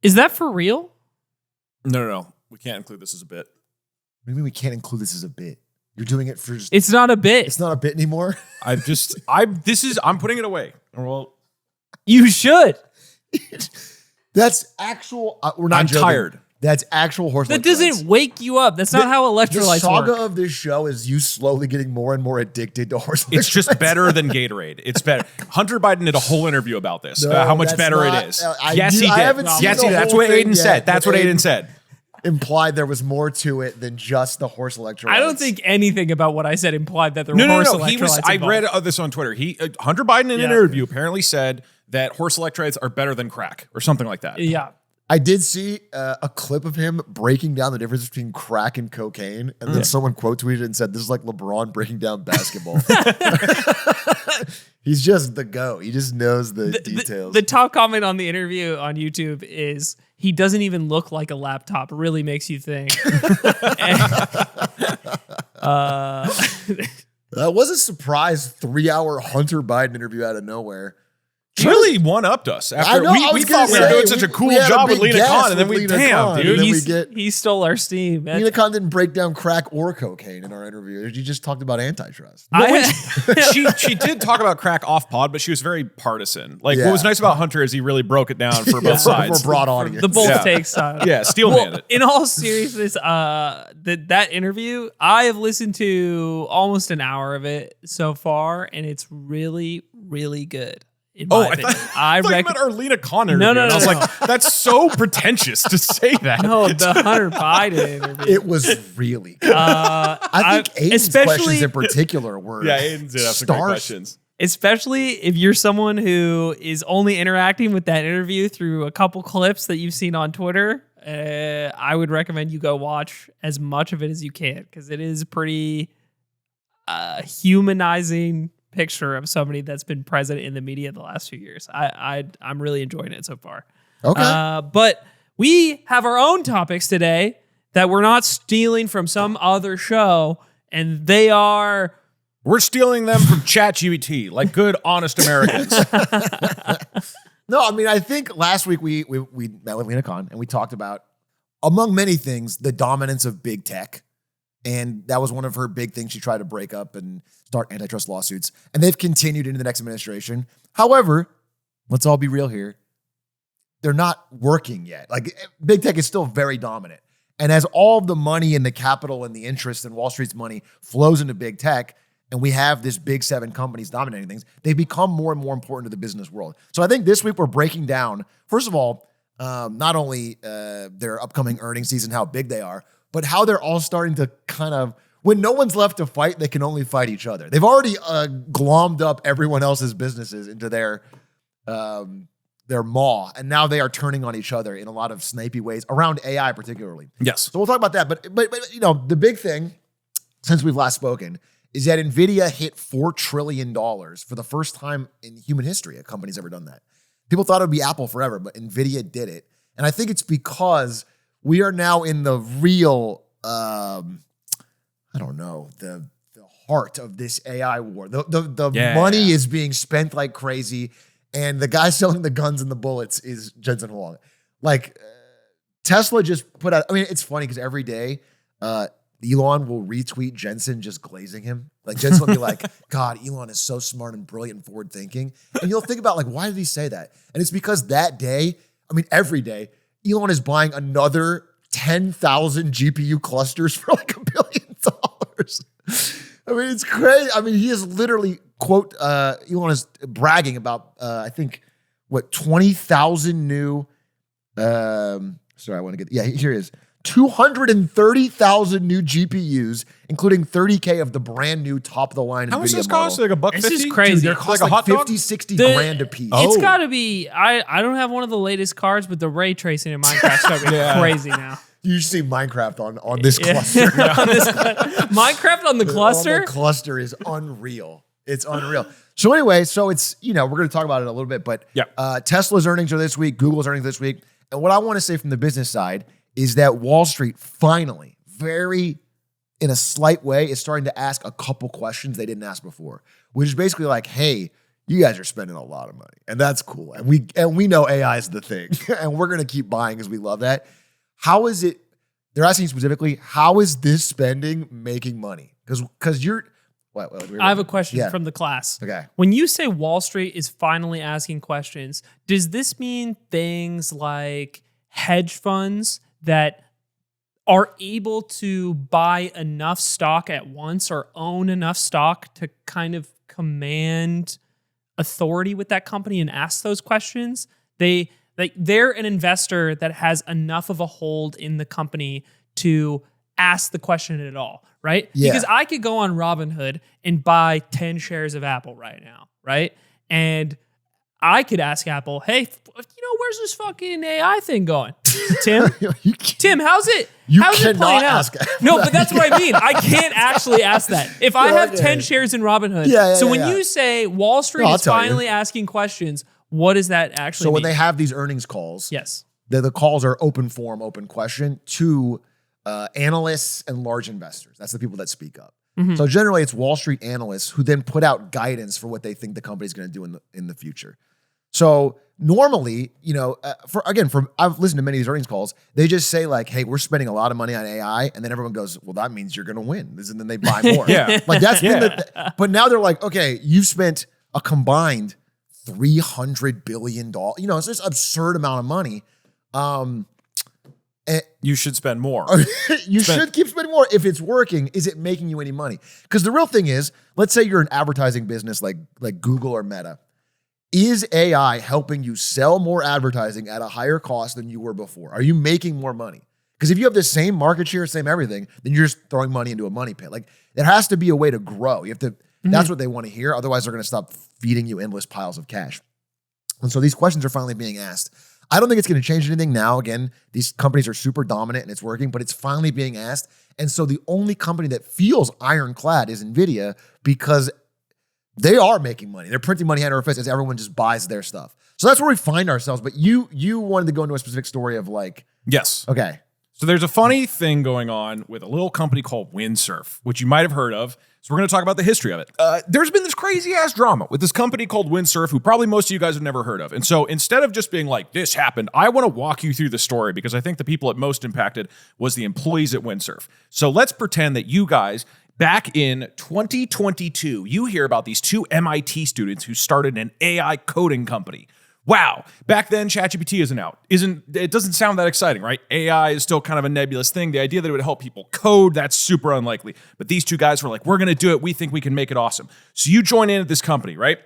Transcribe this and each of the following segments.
Is that for real? No. We can't include this as a bit. What do you mean we can't include this as a bit? You're doing it for just... It's not a bit. It's not a bit anymore? I'm putting it away. Well, You should. That's actual... we're not I'm joking. tired. That's actual horse That electrolytes. doesn't wake you up. That's not how The electrolytes saga work. of this show is you slowly getting more and more addicted to horse it's just electrolytes. better than Gatorade. It's better. Hunter Biden did a whole interview about this, No, about how much that's better not- it is. I Yes, do- he I did. haven't seen Yes, the that's whole what thing Aiden yet, said. That's but what Aiden Aiden said. Implied there was more to it than just the horse electrolytes. I don't think anything about what I said implied that there were No. horse He was. electrolytes I involved. read this on Twitter. Hunter Biden in an Yeah. interview apparently said that horse electrolytes are better than crack or something like that. Yeah. I did see a clip of him breaking down the difference between crack and cocaine, and then someone quote tweeted and said, "This is like LeBron breaking down basketball." He's just the GOAT. He just knows the details. The top comment on the interview on YouTube is, he doesn't even look like a laptop. It really makes you think. That was a surprise 3-hour Hunter Biden interview out of nowhere. He really one-upped us. After I know, I we was thought gonna we were say, doing such a cool we had a job with big Lena guest Khan, and then with we, Lena damn, Khan. dude. And then we He's- get- he stole our steam. That's- Lena Khan didn't break down crack or cocaine in our interview. You just talked about antitrust. she did talk about crack off pod, but she was very partisan. Like Yeah. what was nice about Hunter is he really broke it down for both sides. For broad audience. the bold Yeah. takes style. Yeah, steelman it. In all seriousness, that interview, I have listened to almost an hour of it so far, and it's really, really good. In my opinion. I thought you meant our Lena Khan interview. No, and I was no. like, that's so pretentious to say that. No, the Hunter Biden interview. It was really good. I think Aiden's questions in particular were Yeah, Aiden did have some great questions. Especially if you're someone who is only interacting with that interview through a couple clips that you've seen on Twitter. I would recommend you go watch as much of it as you can, because it is pretty humanizing picture of somebody that's been present in the media the last few years. I'm really enjoying it so far. Okay. But we have our own topics today that we're not stealing from some other show, and they are... We're stealing them from ChatGPT, like good, honest Americans. No, I mean, I think last week we met with Lena Khan and we talked about, among many things, the dominance of big tech. And that was one of her big things. She tried to break up and start antitrust lawsuits. And they've continued into the next administration. However, let's all be real here. They're not working yet. Like, big tech is still very dominant. And as all of the money and the capital and the interest and Wall Street's money flows into big tech, and we have this big 7 companies dominating things, they become more and more important to the business world. So I think this week we're breaking down, first of all, not only their upcoming earnings season, how big they are, but how they're all starting to kind of, when no one's left to fight, they can only fight each other. They've already glommed up everyone else's businesses into their maw, and now they are turning on each other in a lot of snipey ways around AI particularly. Yes. So we'll talk about that. But you know, the big thing since we've last spoken is that NVIDIA hit $4 trillion for the first time in human history. A company's ever done that. People thought it would be Apple forever, but NVIDIA did it. And I think it's because we are now in the real, I don't know, the heart of this AI war. The money is being spent like crazy, and the guy selling the guns and the bullets is Jensen Huang. Like, Tesla just put out, I mean, it's funny because every day, Elon will retweet Jensen just glazing him. Like, Jensen will be like, God, Elon is so smart and brilliant and forward thinking. And you'll think about, like, why did he say that? And it's because that day, I mean, every day, Elon is buying another 10,000 GPU clusters for like $1 billion. I mean, it's crazy. I mean, he is literally, quote, Elon is bragging about, I think, what, 20,000 new, sorry, I want to get, yeah, here it is. 230,000 new GPUs, including 30K of the brand new top of the line. How much NVIDIA does this cost? Like $1.50? This is crazy. Dude, they're cost like, 50, 60 grand a piece. It's got to be, I don't have one of the latest cards, but the ray tracing in Minecraft's starting to be crazy now. You should see Minecraft on this cluster. Minecraft on the cluster? The cluster is unreal. It's unreal. So anyway, so it's, you know, we're going to talk about it a little bit, but Tesla's earnings are this week, Google's earnings this week. And what I want to say from the business side is that Wall Street finally, very in a slight way, is starting to ask a couple questions they didn't ask before, which is basically like, hey, you guys are spending a lot of money, and that's cool. And we know AI is the thing, and we're gonna keep buying because we love that. How is it? They're asking you specifically, how is this spending making money? Because you're. I have a question from the class. Okay. When you say Wall Street is finally asking questions, does this mean things like hedge funds that are able to buy enough stock at once or own enough stock to kind of command authority with that company and ask those questions? They're an investor that has enough of a hold in the company to ask the question at all, right? Yeah. Because I could go on Robinhood and buy 10 shares of Apple right now, right? And I could ask Apple, hey, where's this fucking AI thing going? Tim, how's it playing out? No, but that's what I mean. I can't actually ask that. If I have 10 shares in Robinhood, when you say Wall Street is finally asking questions, what does that actually mean? So when they have these earnings calls, yes, the calls are open forum, open question to analysts and large investors. That's the people that speak up. Mm-hmm. So generally it's Wall Street analysts who then put out guidance for what they think the company's going to do in the future. So normally, I've listened to many of these earnings calls. They just say like, hey, we're spending a lot of money on AI. And then everyone goes, well, that means you're going to win. And then they buy more. Like that's been but now they're like, okay, you've spent a combined $300 billion. It's this absurd amount of money. You should spend more. You should keep spending more. If it's working, is it making you any money? Because the real thing is, let's say you're an advertising business like Google or Meta. Is AI helping you sell more advertising at a higher cost than you were before? Are you making more money? Because if you have the same market share, same everything, then you're just throwing money into a money pit. Like there has to be a way to grow. You have to. That's what they want to hear. Otherwise, they're going to stop feeding you endless piles of cash. And so these questions are finally being asked. I don't think it's going to change anything now. Again, these companies are super dominant and it's working, but it's finally being asked. And so the only company that feels ironclad is NVIDIA because they are making money. They're printing money hand over fist as everyone just buys their stuff. So that's where we find ourselves. But you wanted to go into a specific story of like... Yes. Okay. So there's a funny thing going on with a little company called Windsurf, which you might have heard of. So we're going to talk about the history of it. There's been this crazy ass drama with this company called Windsurf, who probably most of you guys have never heard of. And so instead of just being like, this happened, I want to walk you through the story because I think the people it most impacted was the employees at Windsurf. So let's pretend that you guys, back in 2022, you hear about these two MIT students who started an AI coding company. Wow. Back then, ChatGPT isn't out. It doesn't sound that exciting, right? AI is still kind of a nebulous thing. The idea that it would help people code, that's super unlikely. But these two guys were like, we're going to do it. We think we can make it awesome. So you join in at this company, right?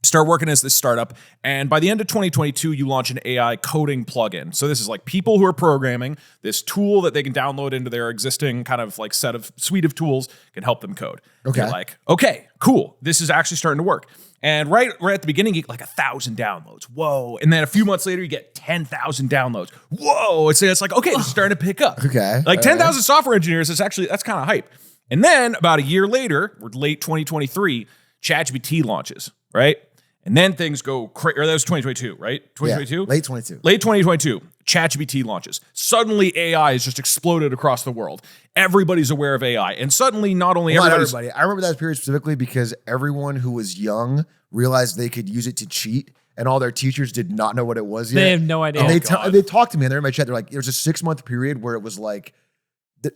Start working as this startup. And by the end of 2022, you launch an AI coding plugin. So this is like people who are programming this tool that they can download into their existing kind of like suite of tools can help them code. Okay. You're like, okay, cool. This is actually starting to work. And right at the beginning, you get like 1,000 downloads. Whoa. And then a few months later, you get 10,000 downloads. Whoa. It's like, okay, it's starting to pick up. Okay. Like 10,000 software engineers, that's kind of hype. And then about a year later, or late 2023, ChatGPT launches, right? And then things go crazy. Or that was 2022, right? 2022? Yeah, late 22. Late 2022, ChatGPT launches. Suddenly, AI has just exploded across the world. Everybody's aware of AI. And suddenly, not only everybody. I remember that period specifically because everyone who was young realized they could use it to cheat. And all their teachers did not know what it was yet. They have no idea. And they talked to me and they're in my chat. They're like, there's a 6-month period where it was like,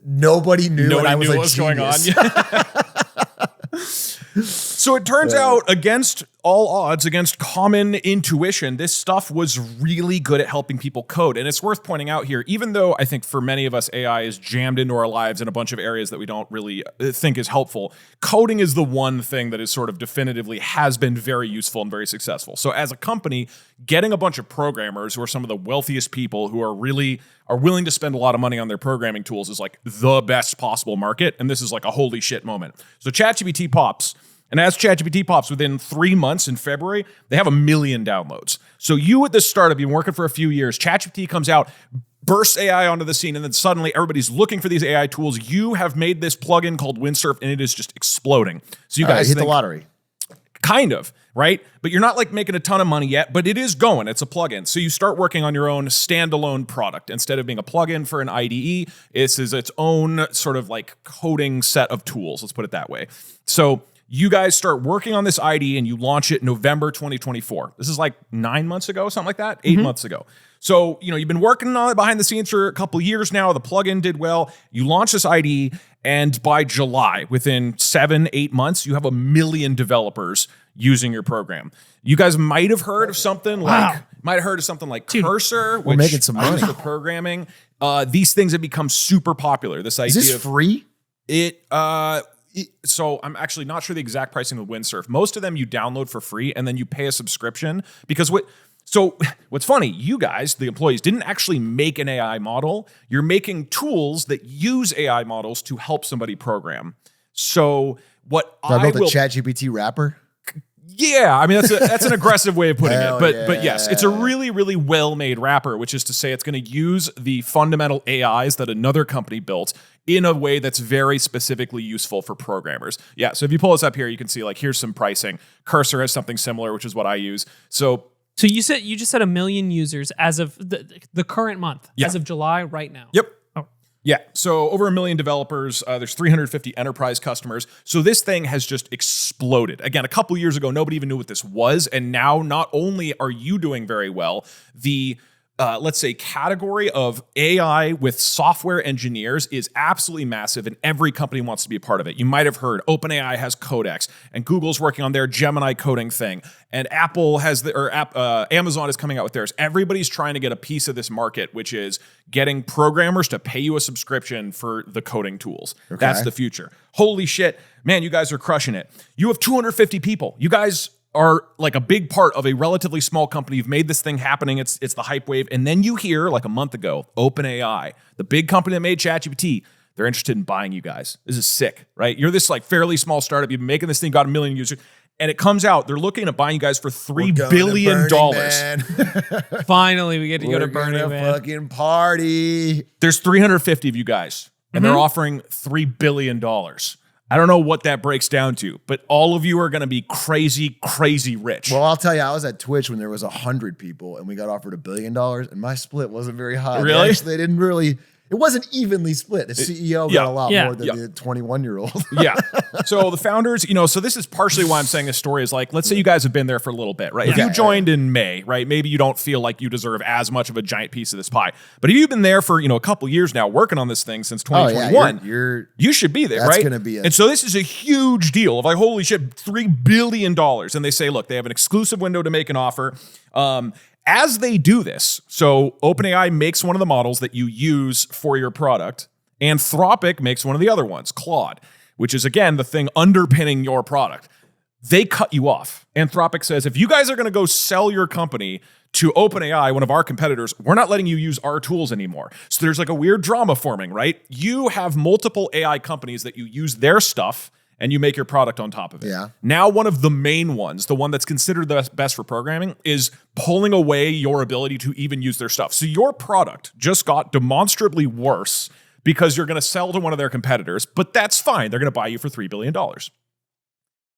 nobody knew. And I was like, what was going on. So it turns out, against all odds, against common intuition, this stuff was really good at helping people code. And it's worth pointing out here, even though I think for many of us, AI is jammed into our lives in a bunch of areas that we don't really think is helpful, coding is the one thing that is sort of definitively has been very useful and very successful. So as a company, getting a bunch of programmers who are some of the wealthiest people who are willing to spend a lot of money on their programming tools is like the best possible market. And this is like a holy shit moment. So ChatGPT pops. And as ChatGPT pops, within 3 months in February, they have 1 million downloads. So you at this startup, you've been working for a few years, ChatGPT comes out, bursts AI onto the scene, and then suddenly everybody's looking for these AI tools. You have made this plugin called Windsurf, and it is just exploding. So you guys hit the lottery. Kind of, right? But you're not like making a ton of money yet, but it is going. It's a plugin. So you start working on your own standalone product. Instead of being a plugin for an IDE, this is its own sort of like coding set of tools. Let's put it that way. So you guys start working on this ID and you launch it November 2024. This is like 9 months ago, something like that, 8 months ago. So, you've been working on it behind the scenes for a couple of years now. The plugin did well. You launch this ID, and by July, within 7-8 months, you have 1 million developers using your program. You guys might have heard of something like Cursor, we're making some money for programming. These things have become super popular. This idea is this free? So I'm actually not sure the exact pricing of Windsurf. Most of them you download for free and then you pay a subscription because what's funny, you guys, the employees, didn't actually make an AI model. You're making tools that use AI models to help somebody program. So what I built will a ChatGPT wrapper. Yeah, I mean that's an aggressive way of putting it, but yeah. but yes, it's a really really well-made wrapper, which is to say it's going to use the fundamental AIs that another company built in a way that's very specifically useful for programmers. Yeah, so if you pull this up here, you can see like here's some pricing. Cursor has something similar, which is what I use. So you just said 1 million users as of the current month, as of July right now. Yep. Yeah, so over 1 million developers, there's 350 enterprise customers. So this thing has just exploded. Again, a couple years ago, nobody even knew what this was. And now not only are you doing very well, the let's say category of AI with software engineers is absolutely massive, and every company wants to be a part of it. You might have heard OpenAI has Codex, and Google's working on their Gemini coding thing, and Apple has Amazon is coming out with theirs. Everybody's trying to get a piece of this market, which is getting programmers to pay you a subscription for the coding tools. Okay. That's the future. Holy shit, man, you guys are crushing it. You have 250 people. You guys are like a big part of a relatively small company. You've made this thing happening. It's the hype wave. And then you hear like a month ago, OpenAI, the big company that made ChatGPT, they're interested in buying you guys. This is sick, right? You're this like fairly small startup. You've been making this thing, got 1 million users. And it comes out, they're looking at buying you guys for $3 billion. Finally, we get to go to Burning Man. Fucking party. There's 350 of you guys, and they're offering $3 billion. I don't know what that breaks down to, but all of you are going to be crazy, crazy rich. Well, I'll tell you, I was at Twitch when there was 100 people and we got offered $1 billion, and my split wasn't very high. Really? They didn't really. It wasn't evenly split. The CEO got a lot more than the 21-year-old. Yeah. So the founders, so this is partially why I'm saying this story is like, let's say you guys have been there for a little bit, right? If you joined in May, right? Maybe you don't feel like you deserve as much of a giant piece of this pie. But if you've been there for, a couple years now working on this thing since 2021, you should be there, right? That's going to be it. And so this is a huge deal of like, holy shit, $3 billion. And they say, look, they have an exclusive window to make an offer. As they do this, so OpenAI makes one of the models that you use for your product. Anthropic makes one of the other ones, Claude, which is, again, the thing underpinning your product. They cut you off. Anthropic says, if you guys are going to go sell your company to OpenAI, one of our competitors, we're not letting you use our tools anymore. So there's like a weird drama forming, right? You have multiple AI companies that you use their stuff and you make your product on top of it. Yeah. Now, one of the main ones, the one that's considered the best for programming, is pulling away your ability to even use their stuff. So your product just got demonstrably worse because you're going to sell to one of their competitors, but that's fine. They're going to buy you for $3 billion.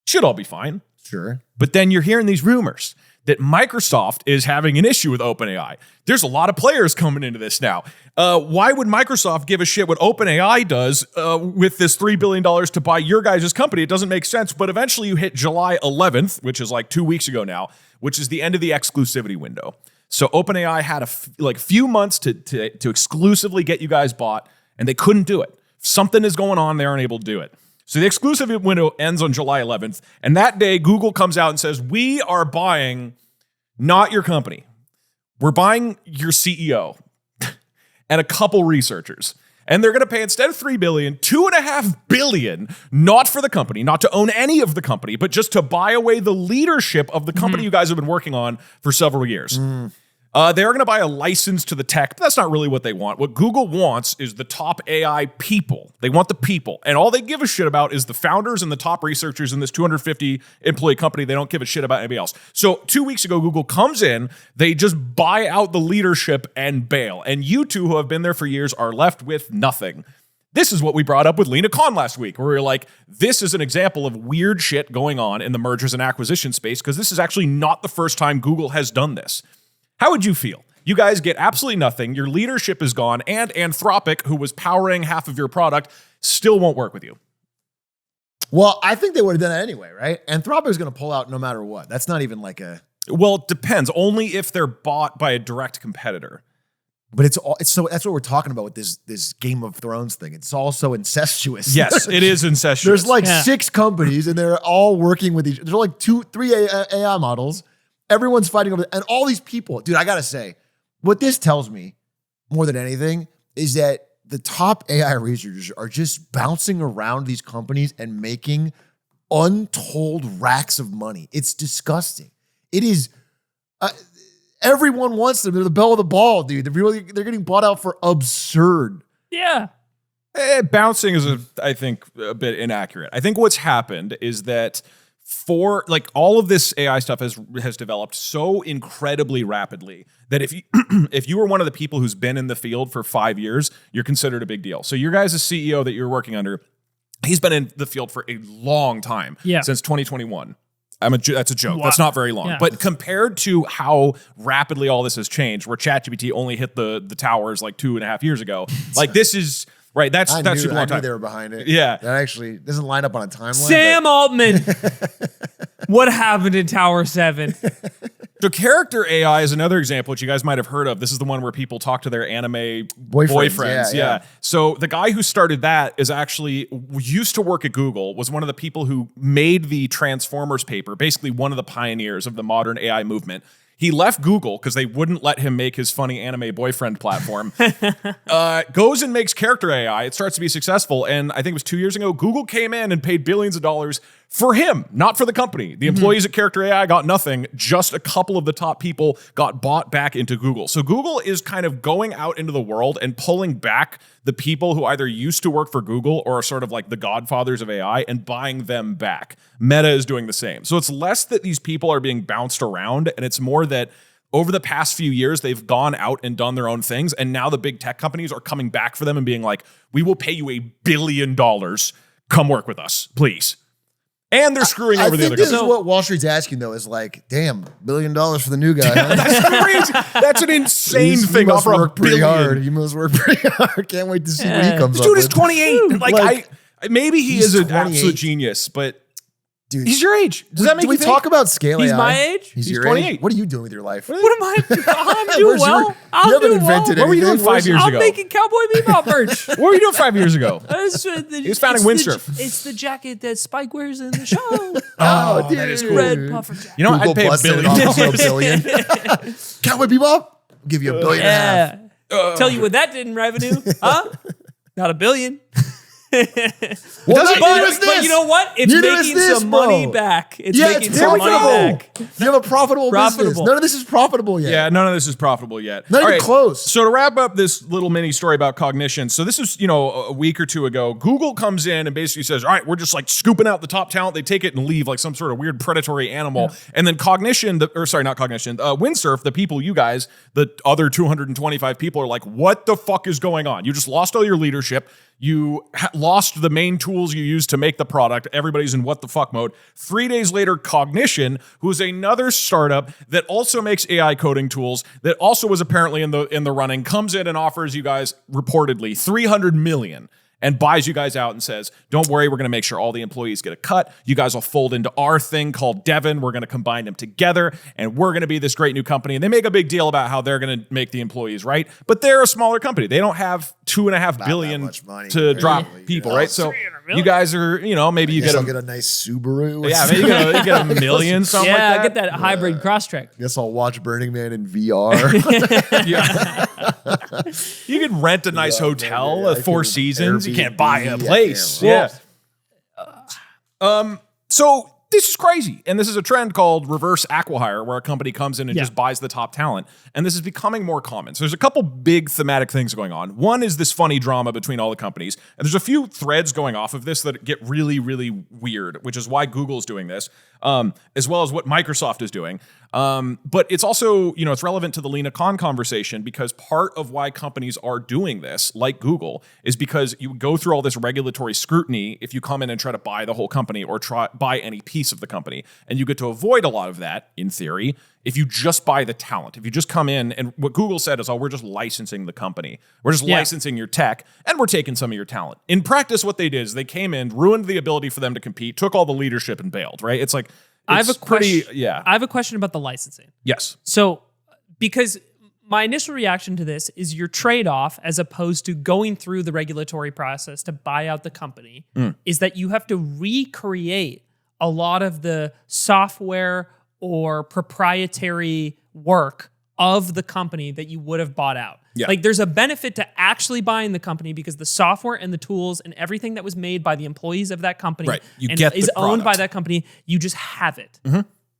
Should all be fine. Sure. But then you're hearing these rumors that Microsoft is having an issue with OpenAI. There's a lot of players coming into this now. Why would Microsoft give a shit what OpenAI does with this $3 billion to buy your guys' company? It doesn't make sense. But eventually you hit July 11th, which is like 2 weeks ago now, which is the end of the exclusivity window. So OpenAI had a few months to exclusively get you guys bought, and they couldn't do it. Something is going on. They aren't able to do it. So the exclusive window ends on July 11th. And that day, Google comes out and says, we are buying not your company. We're buying your CEO and a couple researchers. And they're going to pay, instead of $3 billion, $2.5 billion, not for the company, not to own any of the company, but just to buy away the leadership of the company you guys have been working on for several years. They're going to buy a license to the tech, but that's not really what they want. What Google wants is the top AI people. They want the people. And all they give a shit about is the founders and the top researchers in this 250 employee company. They don't give a shit about anybody else. So 2 weeks ago, Google comes in, they just buy out the leadership and bail. And you two who have been there for years are left with nothing. This is what we brought up with Lena Khan last week, where we were like, this is an example of weird shit going on in the mergers and acquisition space, because this is actually not the first time Google has done this. How would you feel? You guys get absolutely nothing. Your leadership is gone, and Anthropic, who was powering half of your product, still won't work with you. Well, I think they would have done that anyway, right? Anthropic is going to pull out no matter what. That's not even like a... Well, it depends. Only if they're bought by a direct competitor. But it's so that's what we're talking about with this Game of Thrones thing. It's also incestuous. Yes, it is incestuous. There's like 6 companies and they're all working with each. There's like 3 AI models. Everyone's fighting over, and all these people. Dude, I gotta say, what this tells me more than anything is that the top AI researchers are just bouncing around these companies and making untold racks of money. It's disgusting. It is. Everyone wants them. They're the belle of the ball, dude. They're getting bought out for absurd. Yeah. Bouncing is, I think, a bit inaccurate. I think what's happened is that for like all of this AI stuff has developed so incredibly rapidly that if you were one of the people who's been in the field for 5 years, you're considered a big deal. So your guys' CEO that you're working under, he's been in the field for a long time, since 2021. That's a joke. Wow. That's not very long. Yeah. But compared to how rapidly all this has changed, where ChatGPT only hit the towers like 2.5 years ago, like this is right. That's super long time. I knew they were behind it. Yeah, that actually doesn't line up on a timeline. Sam Altman. What happened in Tower 7? So character AI is another example, which you guys might have heard of. This is the one where people talk to their anime boyfriends. Yeah. So the guy who started that is actually used to work at Google, was one of the people who made the Transformers paper, basically one of the pioneers of the modern AI movement. He left Google because they wouldn't let him make his funny anime boyfriend platform. Goes and makes character AI. It starts to be successful. And I think it was 2 years ago, Google came in and paid billions of dollars for him, not for the company. The employees at Character AI got nothing. Just a couple of the top people got bought back into Google. So Google is kind of going out into the world and pulling back the people who either used to work for Google or are sort of like the godfathers of AI and buying them back. Meta is doing the same. So it's less that these people are being bounced around, and it's more that over the past few years, they've gone out and done their own things. And now the big tech companies are coming back for them and being like, we will pay you $1 billion. Come work with us, please. And they're screwing over the other guys. This is what Wall Street's asking, though, is like, damn, $1 billion for the new guy. Huh? That's crazy. That's an insane thing. He must work pretty hard. He must work pretty hard. Can't wait to see what he comes up with. Dude is 28. Like maybe he is an absolute genius, but dude, he's your age. Does that make you think? Talk about scale AI? He's my age? He's your 28. age? What are you doing with your life? What am I doing? I'm doing well. You haven't invented anything. What were you doing 5 years ago? I'm making Cowboy Bebop merch. What were you doing 5 years ago? He was founding Windsurf. It's the jacket that Spike wears in the show. Oh, dude. That is cool. Red puffer jacket. You know what? I'd pay $1 billion. Cowboy Bebop? I'll give you $1.5 billion. Tell you what that did in revenue, huh? Not $1 billion. Well, but you know what? It's making some money back. It's making some money back. You have a profitable business. None of this is profitable yet. Yeah, none of this is profitable yet. Not even close. So to wrap up this little mini story about cognition, so this is, a week or two ago, Google comes in and basically says, all right, we're just like scooping out the top talent. They take it and leave like some sort of weird predatory animal. Yeah. And then Windsurf, the people, you guys, the other 225 people are like, what the fuck is going on? You just lost all your leadership. You lost the main tools you use to make the product. Everybody's in what the fuck mode. 3 days later, Cognition, who's another startup that also makes AI coding tools, that also was apparently in the running, comes in and offers you guys reportedly $300 million and buys you guys out and says, don't worry, we're going to make sure all the employees get a cut. You guys will fold into our thing called Devon. We're going to combine them together, and we're going to be this great new company. And they make a big deal about how they're going to make the employees right. But they're a smaller company. They don't have $2.5 billion to drop people, right? So you guys are, maybe you get a nice Subaru. Yeah, maybe you get $1 million, something like that. I get that hybrid Crosstrek. Guess I'll watch Burning Man in VR. You could rent a nice hotel, 4 seasons. You can't buy a place. Yeah. So this is crazy. And this is a trend called reverse acquihire, where a company comes in and just buys the top talent. And this is becoming more common. So there's a couple big thematic things going on. One is this funny drama between all the companies. And there's a few threads going off of this that get really, really weird, which is why Google's doing this, as well as what Microsoft is doing. But it's also, it's relevant to the Lena Khan conversation, because part of why companies are doing this, like Google, is because you go through all this regulatory scrutiny if you come in and try to buy the whole company or buy any piece piece of the company. And you get to avoid a lot of that, in theory, if you just buy the talent. If you just come in, and what Google said is, oh, we're just licensing the company. We're just licensing your tech, and we're taking some of your talent. In practice, what they did is they came in, ruined the ability for them to compete, took all the leadership and bailed, right? It's like, I have a question. Yeah. I have a question about the licensing. Yes. So, because my initial reaction to this is your trade-off, as opposed to going through the regulatory process to buy out the company, is that you have to recreate a lot of the software or proprietary work of the company that you would have bought out. Yeah. Like, there's a benefit to actually buying the company because the software and the tools and everything that was made by the employees of that company You and get is the owned by product. that company, you just have it.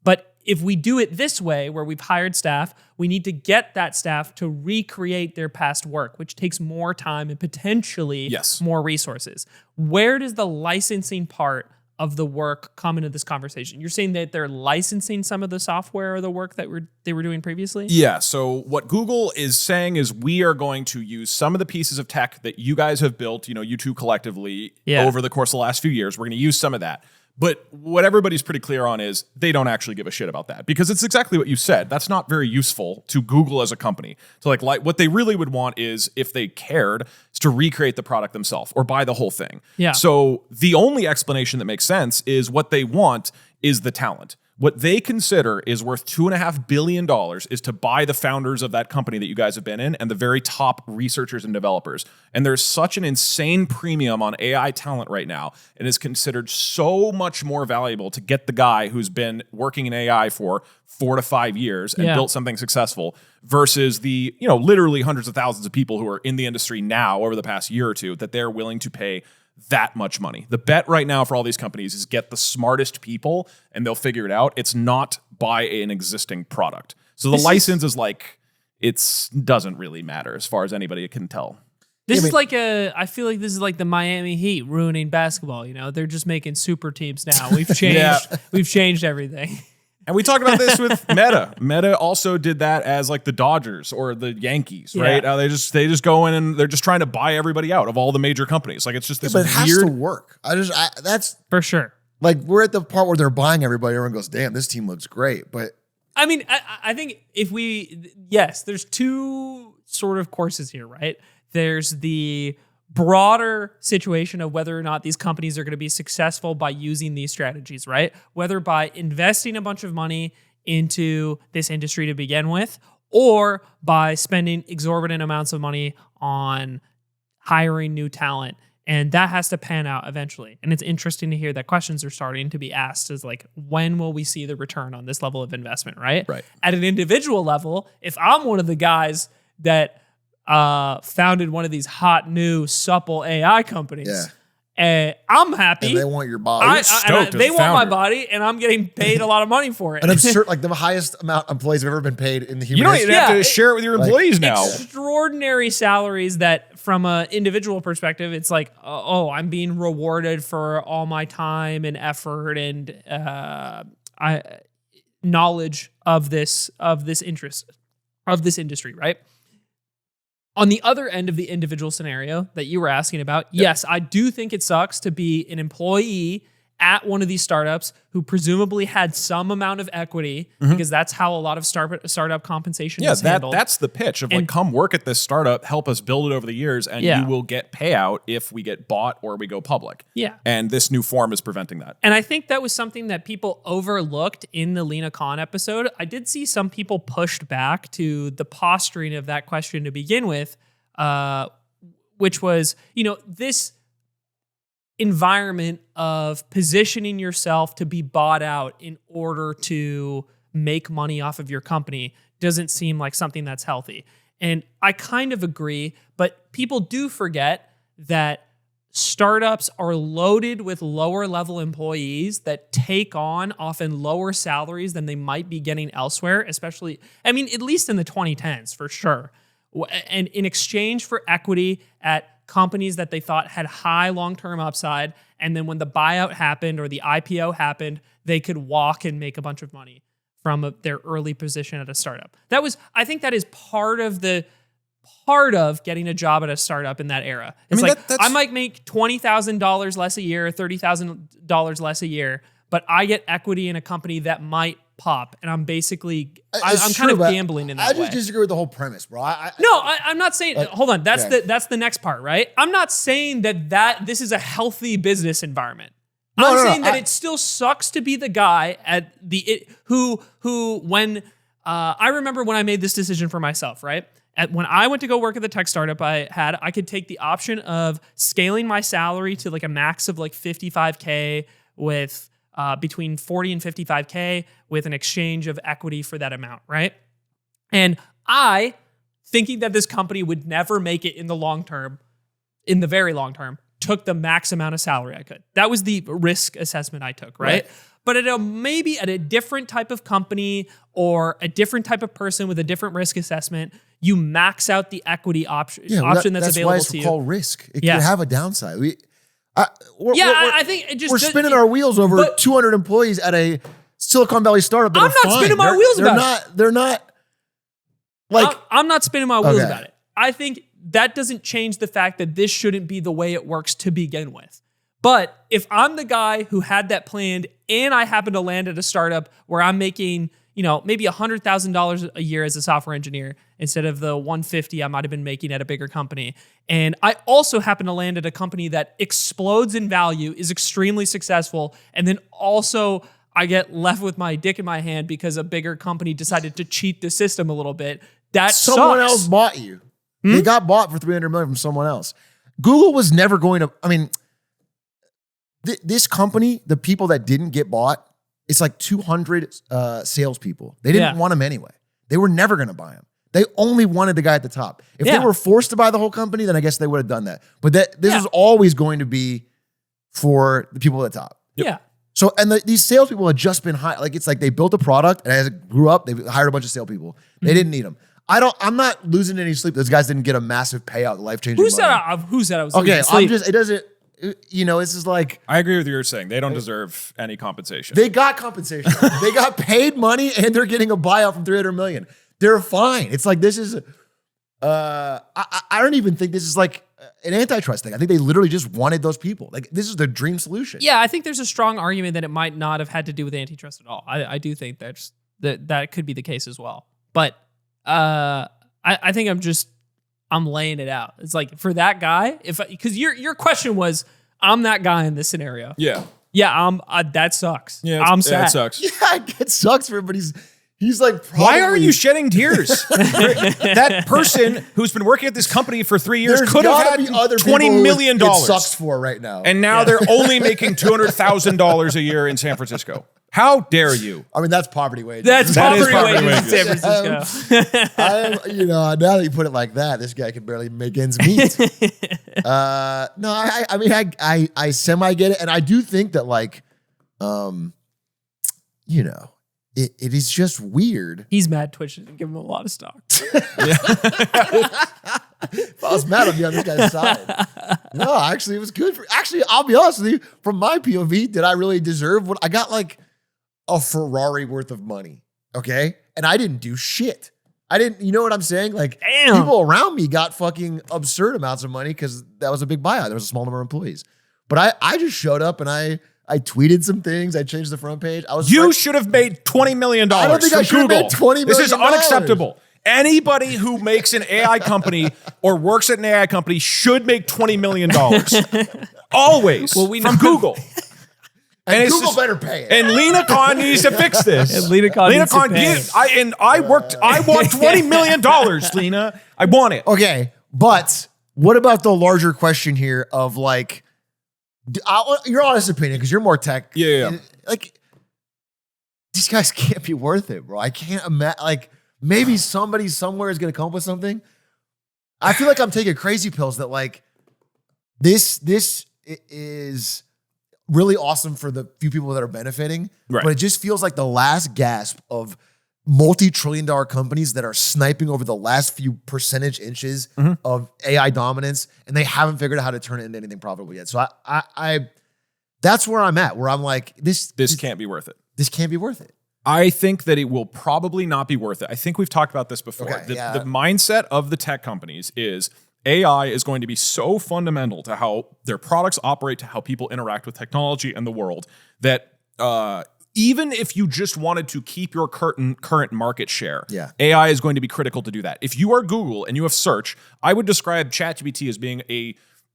But if we do it this way, where we've hired staff, we need to get that staff to recreate their past work, which takes more time and potentially more resources. Where does the licensing part of the work come into this conversation? You're saying that they're licensing some of the software or the work that they were doing previously? Yeah. So what Google is saying is, we are going to use some of the pieces of tech that you guys have built, you two collectively, over the course of the last few years. We're going to use some of that. But what everybody's pretty clear on is they don't actually give a shit about that, because it's exactly what you said. That's not very useful to Google as a company. So like what they really would want is, if they cared, is to recreate the product themselves or buy the whole thing. Yeah. So the only explanation that makes sense is what they want is the talent. What they consider is worth $2.5 billion is to buy the founders of that company that you guys have been in and the very top researchers and developers. And there's such an insane premium on AI talent right now. It is considered so much more valuable to get the guy who's been working in AI for 4 to 5 years and built something successful versus the, literally hundreds of thousands of people who are in the industry now over the past year or two that they're willing to pay that much money. The bet right now for all these companies is get the smartest people and they'll figure it out. It's not buy an existing product. So the license is like, it doesn't really matter as far as anybody can tell. This is like I feel like this is like the Miami Heat ruining basketball. They're just making super teams now. We've changed. We've changed everything. And we talked about this with Meta. Meta also did that as like the Dodgers or the Yankees, right? They just go in and they're just trying to buy everybody out of all the major companies. Like, it's just this but it has weird to work. That's for sure. Like, we're at the part where they're buying everybody. Everyone goes, damn, this team looks great. But I mean, I think there's two sort of courses here, right? There's the broader situation of whether or not these companies are going to be successful by using these strategies, right? Whether by investing a bunch of money into this industry to begin with, or by spending exorbitant amounts of money on hiring new talent. And that has to pan out eventually. And it's interesting to hear that questions are starting to be asked, is like, when will we see the return on this level of investment, right? Right. At an individual level, if I'm one of the guys that founded one of these hot new supple AI companies, and I'm happy. And they want your body. They want my body, and I'm getting paid a lot of money for it. An absurd, like the highest amount employees have ever been paid in the human You don't history. even have to share it with your employees now. Extraordinary salaries that, from an individual perspective, it's like, I'm being rewarded for all my time and effort and knowledge of this industry, right? On the other end of the individual scenario that you were asking about, yes, I do think it sucks to be an employee at one of these startups who presumably had some amount of equity, because that's how a lot of startup compensation is handled. That's the pitch of like, come work at this startup, help us build it over the years, and you will get payout if we get bought or we go public. Yeah. And this new form is preventing that. And I think that was something that people overlooked in the Lena Khan episode. I did see some people pushed back to the posturing of that question to begin with, which was, this environment of positioning yourself to be bought out in order to make money off of your company doesn't seem like something that's healthy. And I kind of agree, but people do forget that startups are loaded with lower level employees that take on often lower salaries than they might be getting elsewhere, especially, at least in the 2010s for sure. And in exchange for equity at companies that they thought had high long-term upside, and then when the buyout happened or the IPO happened, they could walk and make a bunch of money from their early position at a startup. I think that is part of getting a job at a startup in that era. It's I might make $20,000 less a year, $30,000 less a year, but I get equity in a company that might pop, and I'm basically I'm kind of gambling in that way. I just disagree with the whole premise, bro. I'm not saying. Hold on, that's the next part, right? I'm not saying that this is a healthy business environment. I'm saying that it still sucks to be the guy at who when I remember when I made this decision for myself, right? When I went to go work at the tech startup I could take the option of scaling my salary to like a max of like 55K with between 40 and 55K with an exchange of equity for that amount, right? And I, thinking that this company would never make it in the very long term, took the max amount of salary I could. That was the risk assessment I took, right? But maybe at a different type of company or a different type of person with a different risk assessment, you max out the equity option that's available to you. That's why it's called risk. It can have a downside. I think we're spinning our wheels over 200 employees at a Silicon Valley startup. I'm not spinning my wheels about it. They're not like I'm not spinning my wheels about it. I think that doesn't change the fact that this shouldn't be the way it works to begin with. But if I'm the guy who had that planned and I happen to land at a startup where I'm making, maybe $100,000 a year as a software engineer instead of the $150 I might have been making at a bigger company, and I also happen to land at a company that explodes in value, is extremely successful, and then also I get left with my dick in my hand because a bigger company decided to cheat the system a little bit. That someone sucks. else bought you. They got bought for $300 million from someone else. Google was never going to. I mean, this company, the people that didn't get bought, it's like 200 salespeople. They didn't want them anyway. They were never going to buy them. They only wanted the guy at the top. If they were forced to buy the whole company, then I guess they would have done that. But this was always going to be for the people at the top. Yeah. So, and these salespeople had just been hired. Like, it's like they built a product, and as it grew up, they hired a bunch of salespeople. They didn't need them. I'm not losing any sleep. Those guys didn't get a massive payout, life-changing money. Who said I was okay, losing sleep? it doesn't, this is like. I agree with what you're saying. They don't deserve any compensation. They got compensation. They got paid money, and they're getting a buyout from $300 million. They're fine. It's like, this is, I don't even think this is like an antitrust thing. I think they literally just wanted those people. Like, this is their dream solution. Yeah, I think there's a strong argument that it might not have had to do with antitrust at all. I do think that could be the case as well. But I think I'm laying it out. It's like, for that guy, because your question was, I'm that guy in this scenario. Yeah. Yeah, that sucks. Yeah, I'm sad. It sucks. Yeah, it sucks for him, but he's like, probably, why are you shedding tears? That person who's been working at this company for 3 years could have had $20 million. It sucks for right now. And now they're only making $now a year in San Francisco. How dare you? I mean, that's poverty wages. That's poverty wages in San Francisco. Now that you put it like that, this guy can barely make ends meet. No, I mean, I semi get it. And I do think that, like, it is just weird. He's mad Twitch didn't give him a lot of stock. If I was mad, I'd be on this guy's side. No, actually, it was good. Actually, I'll be honest with you. From my POV, did I really deserve what I got? Like a Ferrari worth of money, okay? And I didn't do shit. I didn't, you know what I'm saying? Like, people around me got fucking absurd amounts of money because that was a big buyout. There was a small number of employees. But I just showed up and I tweeted some things. I changed the front page. You should have made $20 million. I don't think I should have made $20 million. This is unacceptable. Anybody who makes an AI company or works at an AI company should make $20 million. Always. Well, from Google. And Google better pay it. And Lena Khan needs to fix this. And Lena Khan needs to pay it. I want $20 million, Lena. I want it. Okay, but what about the larger question here of, like, your honest opinion, because you're more tech. Yeah. Like, these guys can't be worth it, bro. I can't imagine. Like, maybe somebody somewhere is going to come up with something. I feel like I'm taking crazy pills that, like, this is really awesome for the few people that are benefiting. Right. But it just feels like the last gasp of multi-trillion-dollar companies that are sniping over the last few percentage inches of AI dominance, and they haven't figured out how to turn it into anything profitable yet. So I that's where I'm at, where I'm like, this can't be worth it. This can't be worth it. I think that it will probably not be worth it. I think we've talked about this before. Okay, the mindset of the tech companies is AI is going to be so fundamental to how their products operate, to how people interact with technology and the world, that even if you just wanted to keep your current market share, Yeah. AI is going to be critical to do that. If you are Google and you have search, I would describe ChatGPT as being a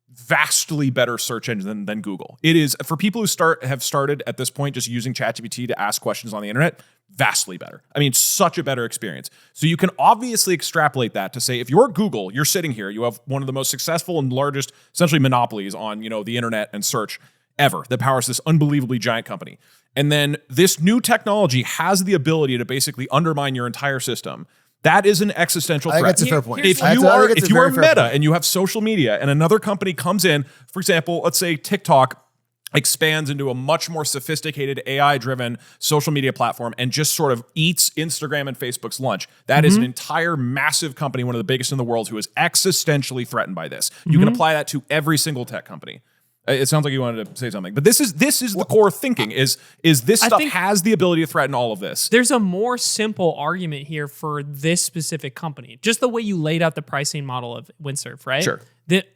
vastly better search engine than Google. It is, for people who have started at this point just using ChatGPT to ask questions on the internet, vastly better. I mean, such a better experience. So you can obviously extrapolate that to say, if you're Google, you're sitting here, you have one of the most successful and largest, essentially monopolies on, the internet and search ever that powers this unbelievably giant company. And then this new technology has the ability to basically undermine your entire system. That is an existential threat. That's a fair point. If you are Meta and you have social media and another company comes in, for example, let's say TikTok expands into a much more sophisticated AI-driven social media platform and just sort of eats Instagram and Facebook's lunch. That is an entire massive company, one of the biggest in the world, who is existentially threatened by this. You can apply that to every single tech company. It sounds like you wanted to say something, but this is the core thinking is this stuff has the ability to threaten all of this. There's a more simple argument here for this specific company. Just the way you laid out the pricing model of Windsurf, right? Sure.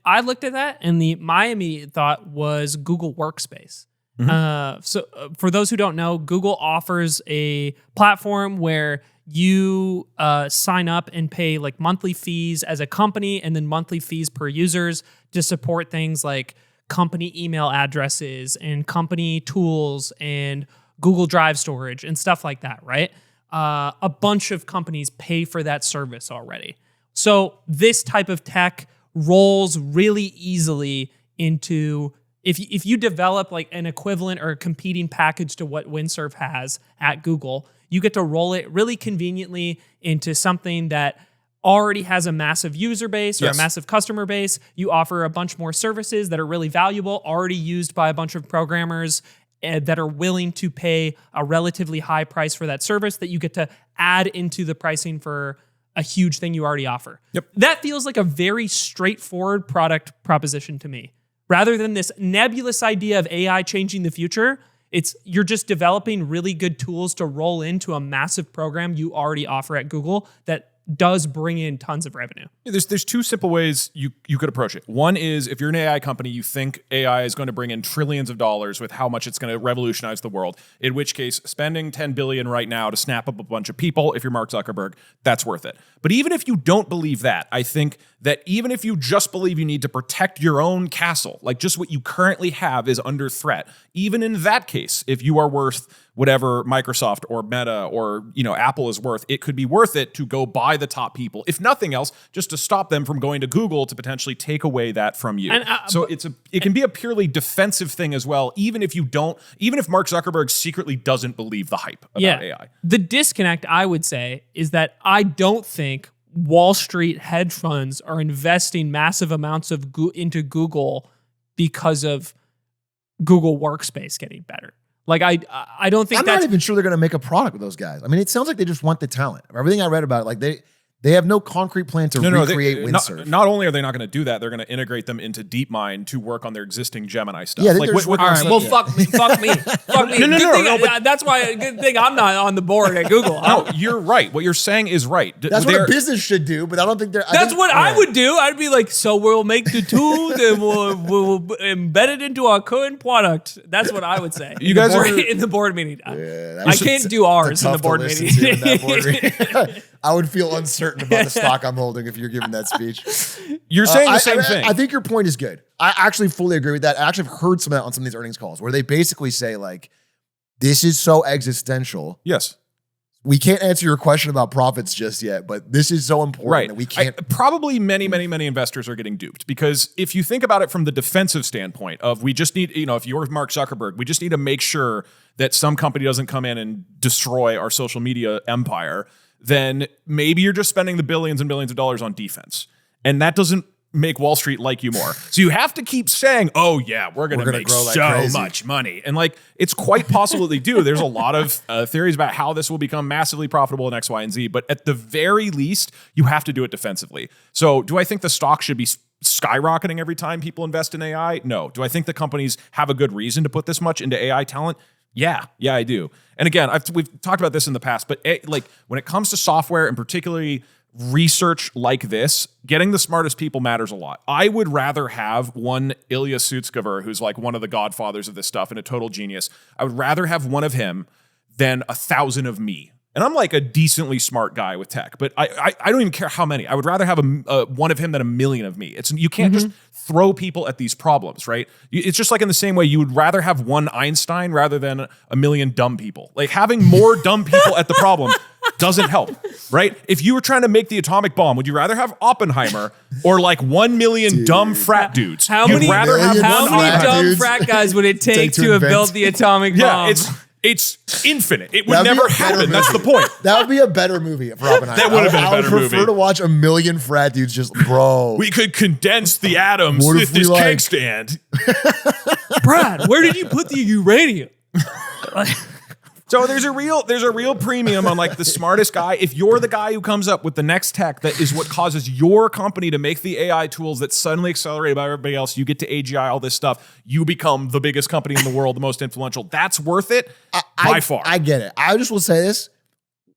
I looked at that, and my immediate thought was Google Workspace. So for those who don't know, Google offers a platform where you sign up and pay like monthly fees as a company, and then monthly fees per users to support things like company email addresses and company tools and Google Drive storage and stuff like that, right? A bunch of companies pay for that service already. So this type of tech rolls really easily into, if you develop like an equivalent or a competing package to what Windsurf has at Google, you get to roll it really conveniently into something that already has a massive user base or a massive customer base. You offer a bunch more services that are really valuable, already used by a bunch of programmers that are willing to pay a relatively high price for that service that you get to add into the pricing for a huge thing you already offer. Yep. That feels like a very straightforward product proposition to me. Rather than this nebulous idea of AI changing the future, you're just developing really good tools to roll into a massive program you already offer at Google that does bring in tons of revenue. There's two simple ways you could approach it. One is, if you're an AI company, you think AI is going to bring in trillions of dollars with how much it's going to revolutionize the world, in which case spending $10 billion right now to snap up a bunch of people, if you're Mark Zuckerberg, that's worth it. But even if you don't believe that, I think that even if you just believe you need to protect your own castle, like just what you currently have is under threat, even in that case, if you are worth whatever Microsoft or Meta or Apple is worth, it could be worth it to go buy the top people, if nothing else, just to stop them from going to Google to potentially take away that from you. So it can be a purely defensive thing as well, even if Mark Zuckerberg secretly doesn't believe the hype about AI. The disconnect, I would say, is that I don't think Wall Street hedge funds are investing massive amounts into Google because of Google Workspace getting better. Like I don't think I'm not even sure they're going to make a product with those guys. I mean, it sounds like they just want the talent. Everything I read about it, like they have no concrete plan to recreate Windsurf. Not only are they not going to do that, they're going to integrate them into DeepMind to work on their existing Gemini stuff. Yeah, like, all right, well, fuck me. Fuck me. No, that's why good thing I'm not on the board at Google. No, you're right. What you're saying is right. That's what a business should do, but I don't think they're... That's what I would do. I'd be like, so we'll make the tool and we'll embed it into our current product. That's what I would say. You guys are in the board meeting. I can't do ours in the board meeting. I would feel uncertain about the stock I'm holding if you're giving that speech. You're saying the same thing. I think your point is good. I actually fully agree with that. I actually have heard some of that on some of these earnings calls where they basically say, like, this is so existential. Yes. We can't answer your question about profits just yet, but this is so important that we can't. Probably many investors are getting duped, because if you think about it from the defensive standpoint of, we just need, if you're Mark Zuckerberg, we just need to make sure that some company doesn't come in and destroy our social media empire, then maybe you're just spending the billions and billions of dollars on defense. And that doesn't make Wall Street like you more. So you have to keep saying, oh yeah, we're going to make so much money. And like, it's quite possible they do. There's a lot of theories about how this will become massively profitable in X, Y, and Z. But at the very least, you have to do it defensively. So do I think the stock should be skyrocketing every time people invest in AI? No. Do I think the companies have a good reason to put this much into AI talent? Yeah, I do. And again, we've talked about this in the past, but like when it comes to software, and particularly research like this, getting the smartest people matters a lot. I would rather have one Ilya Sutskever, who's like one of the godfathers of this stuff and a total genius. I would rather have one of him than 1,000 of me. And I'm like a decently smart guy with tech, but I don't even care how many. I would rather have one of him than 1,000,000 of me. You can't just throw people at these problems, right? It's just like in the same way you would rather have one Einstein rather than 1,000,000 dumb people. Like having more dumb people at the problem doesn't help, right? If you were trying to make the atomic bomb, would you rather have Oppenheimer or like 1,000,000 dumb frat dudes? How many dumb frat guys would it take to have built the atomic bomb? Yeah, it's infinite. It would never happen. That's the point. That would be a better movie for Oppenheimer. That would have been a better movie. I would prefer to watch 1,000,000 frat dudes just, bro. We could condense the atoms with this cake stand. Brad, where did you put the uranium? So there's a real premium on like the smartest guy. If you're the guy who comes up with the next tech that is what causes your company to make the AI tools that suddenly accelerate by everybody else, you get to AGI, all this stuff, you become the biggest company in the world, the most influential. That's worth it by far. I get it. I just will say this.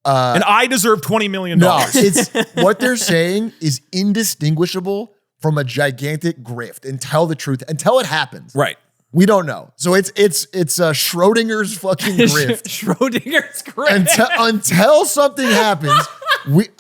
And I deserve $20 million. No, it's what they're saying is indistinguishable from a gigantic grift, and tell the truth until it happens. Right. We don't know. So it's Schrodinger's fucking grift. Schrodinger's grift. Until something happens,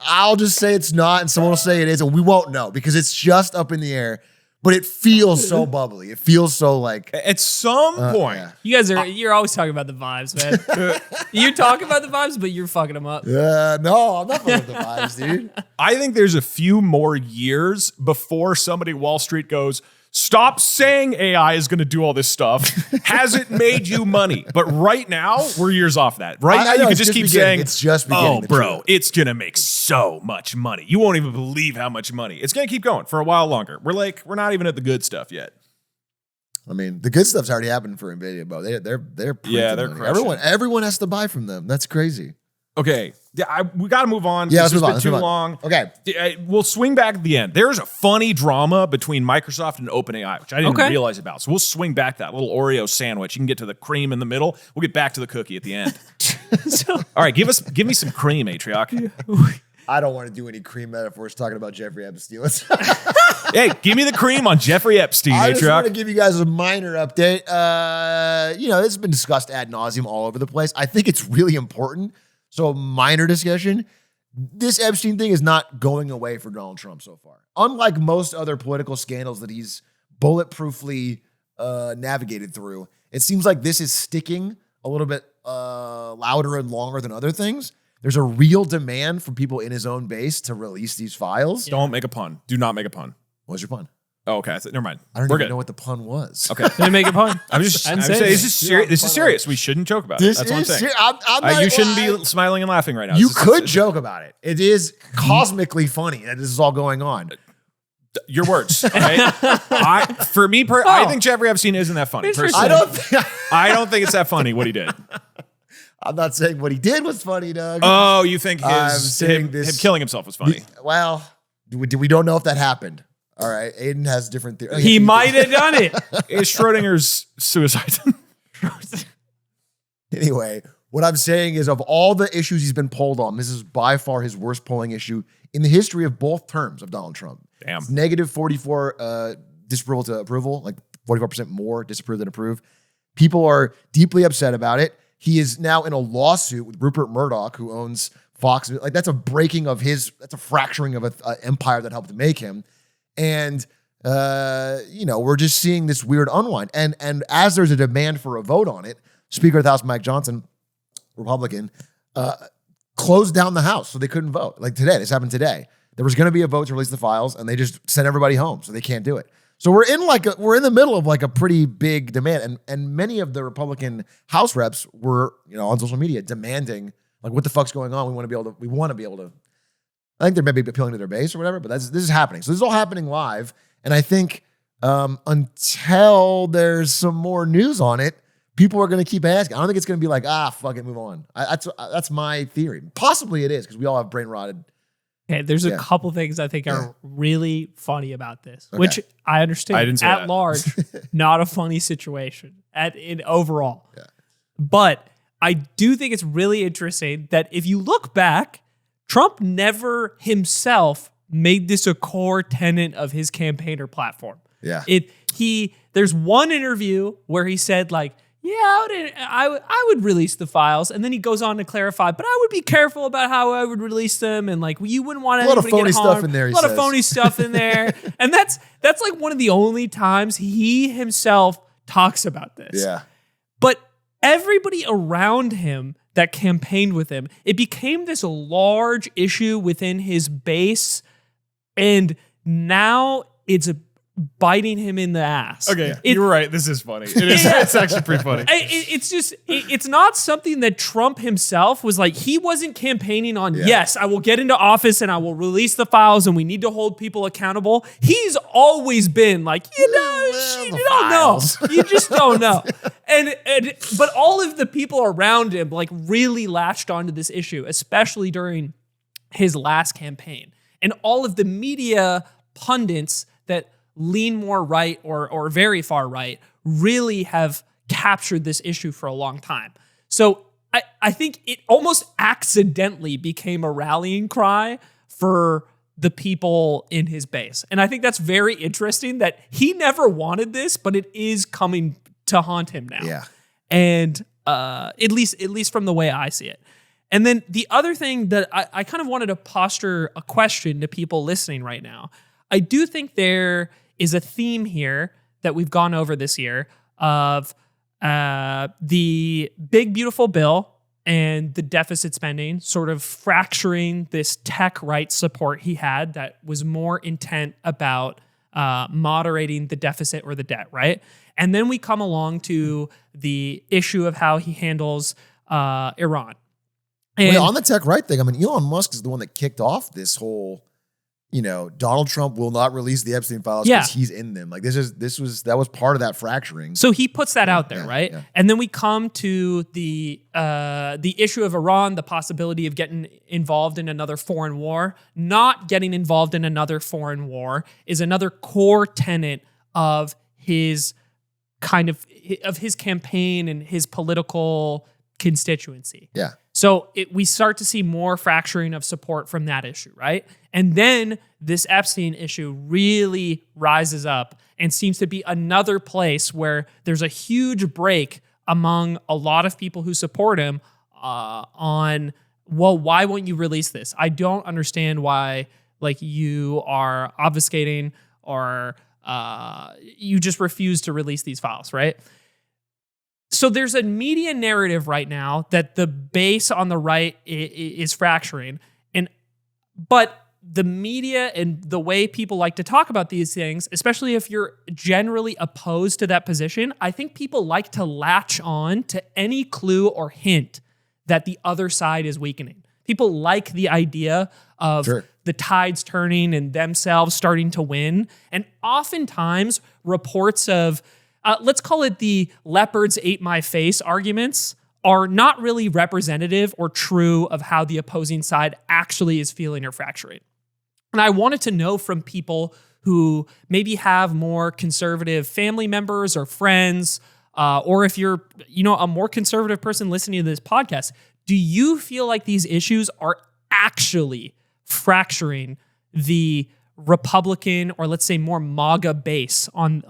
I'll just say it's not, and someone will say it is, and we won't know because it's just up in the air. But it feels so bubbly. It feels so like at some point. Yeah. You guys you're always talking about the vibes, man. You talk about the vibes, but you're fucking them up. No, I'm not fucking with the vibes, dude. I think there's a few more years before somebody Wall Street goes, stop saying AI is going to do all this stuff. Has it made you money? But right now, we're years off that. Right now, you can just keep saying, it's just beginning. Oh, bro, it's going to make so much money. You won't even believe how much money. It's going to keep going for a while longer. We're not even at the good stuff yet. I mean, the good stuff's already happened for NVIDIA, bro. They're everyone has to buy from them. That's crazy. Okay, we got to move on. Yeah, let's move on. It's been too long. Okay, we'll swing back at the end. There's a funny drama between Microsoft and OpenAI, which I didn't realize about. So we'll swing back that little Oreo sandwich. You can get to the cream in the middle. We'll get back to the cookie at the end. All right, give me some cream, Atrioc. I don't want to do any cream metaphors talking about Jeffrey Epstein. Hey, give me the cream on Jeffrey Epstein, I just Atrioc. want to give you guys a minor update. This has been discussed ad nauseum all over the place. I think it's really important. So minor discussion, this Epstein thing is not going away for Donald Trump so far. Unlike most other political scandals that he's bulletproofly navigated through, it seems like this is sticking a little bit louder and longer than other things. There's a real demand from people in his own base to release these files. Don't make a pun. Do not make a pun. What's your pun? Oh, okay. Never mind. I don't even know what the pun was. Okay. Didn't make a pun. I'm saying this is serious. This is serious. We shouldn't joke about it. That's what I'm saying. You shouldn't be smiling and laughing right now. You could joke about it. It is cosmically funny that this is all going on. Your words. Okay? I think Jeffrey Epstein isn't that funny. I don't think it's that funny what he did. I'm not saying what he did was funny, Doug. Oh, you think him killing himself was funny? Well, we don't know if that happened. All right, Aiden has different theories. He might have done it. It's Schrodinger's suicide. Anyway, what I'm saying is of all the issues he's been polled on, this is by far his worst polling issue in the history of both terms of Donald Trump. Damn. It's negative 44 disapproval to approval, like 44% more disapprove than approve. People are deeply upset about it. He is now in a lawsuit with Rupert Murdoch, who owns Fox. Like that's a fracturing of an empire that helped make him. And, we're just seeing this weird unwind. And as there's a demand for a vote on it, Speaker of the House Mike Johnson, Republican, closed down the House so they couldn't vote. Like today, this happened today. There was going to be a vote to release the files, and they just sent everybody home, so they can't do it. So we're in the middle of like a pretty big demand, and many of the Republican House reps were on social media demanding like what the fuck's going on. We want to be able to. I think they're maybe appealing to their base or whatever, but this is happening. So this is all happening live. And I think until there's some more news on it, people are going to keep asking. I don't think it's going to be like, fuck it, move on. That's my theory. Possibly it is because we all have brain rotted. Okay, there's a couple things I think are really funny about this, which I understand. I didn't say at that. large, not a funny situation in overall. Yeah. But I do think it's really interesting that if you look back, Trump never himself made this a core tenet of his campaign or platform. Yeah. There's one interview where he said like, yeah, I would release the files. And then he goes on to clarify, but I would be careful about how I would release them. And like, you wouldn't want a lot of anybody to phony get harmed. stuff in there. A lot of phony stuff in there. And that's like one of the only times he himself talks about this. Yeah. But everybody around him that campaigned with him, it became this large issue within his base. And now it's biting him in the ass. Okay, you were right. This is funny. It's actually pretty funny. It's not something that Trump himself was like, he wasn't campaigning on, yes, I will get into office and I will release the files and we need to hold people accountable. He's always been like, you don't know. You just don't know. But all of the people around him like really latched onto this issue, especially during his last campaign. And all of the media pundits that lean more right or very far right really have captured this issue for a long time. So I think it almost accidentally became a rallying cry for the people in his base. And I think that's very interesting that he never wanted this, but it is coming to haunt him now. Yeah. And at least from the way I see it. And then the other thing that I kind of wanted to posture a question to people listening right now. I do think there is a theme here that we've gone over this year of the big, beautiful bill and the deficit spending sort of fracturing this tech rights support he had that was more intent about moderating the deficit or the debt, right? And then we come along to the issue of how he handles Iran. And on the tech right thing, I mean, Elon Musk is the one that kicked off this whole, Donald Trump will not release the Epstein Files because he's in them. Like that was part of that fracturing. So he puts that out there, right? Yeah. And then we come to the issue of Iran, the possibility of getting involved in another foreign war. Not getting involved in another foreign war is another core tenet of his his campaign and his political constituency. Yeah. So we start to see more fracturing of support from that issue, right? And then this Epstein issue really rises up and seems to be another place where there's a huge break among a lot of people who support him on, well, why won't you release this? I don't understand why you are obfuscating or you just refuse to release these files, right? So there's a media narrative right now that the base on the right is fracturing. But the media and the way people like to talk about these things, especially if you're generally opposed to that position, I think people like to latch on to any clue or hint that the other side is weakening. People like the idea of the tides turning and themselves starting to win. And oftentimes reports of let's call it the leopards ate my face arguments are not really representative or true of how the opposing side actually is feeling or fracturing. And I wanted to know from people who maybe have more conservative family members or friends, or if you're, a more conservative person listening to this podcast, do you feel like these issues are actually fracturing the Republican or let's say more MAGA base on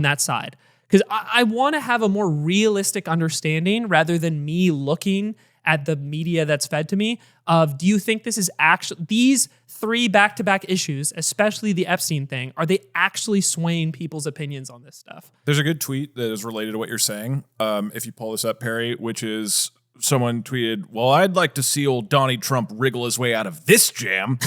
that side? Because I want to have a more realistic understanding rather than me looking at the media that's fed to me of, do you think this is actually, these three back-to-back issues, especially the Epstein thing, are they actually swaying people's opinions on this stuff? There's a good tweet that is related to what you're saying. If you pull this up, Perry, which is someone tweeted, well, I'd like to see old Donnie Trump wriggle his way out of this jam.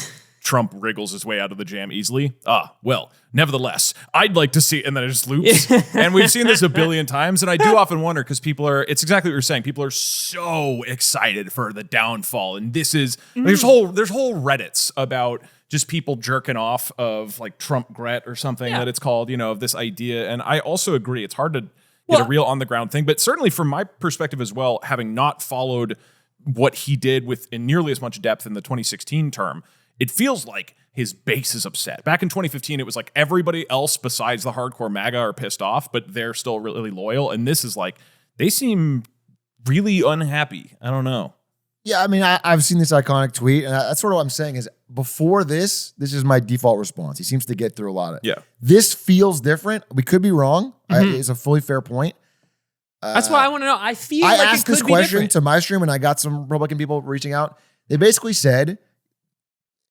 Trump wriggles his way out of the jam easily. Well, nevertheless, I'd like to see, and then it just loops. And we've seen this a billion times. And I do often wonder, because it's exactly what you're saying. People are so excited for the downfall. And this is, there's whole Reddits about just people jerking off of like Trump Gret or something that it's called, of this idea. And I also agree. It's hard to get a real on the ground thing, but certainly from my perspective as well, having not followed what he did in nearly as much depth in the 2016 term, it feels like his base is upset. Back in 2015, it was like everybody else besides the hardcore MAGA are pissed off, but they're still really loyal. And this is like, they seem really unhappy. I don't know. Yeah, I mean, I've seen this iconic tweet, and that's sort of what I'm saying is before this is my default response. He seems to get through a lot of it. Yeah. This feels different. We could be wrong. It's a fully fair point. That's why I want to know. I feel I like asked it could this be question different. to my stream, and I got some Republican people reaching out. They basically said,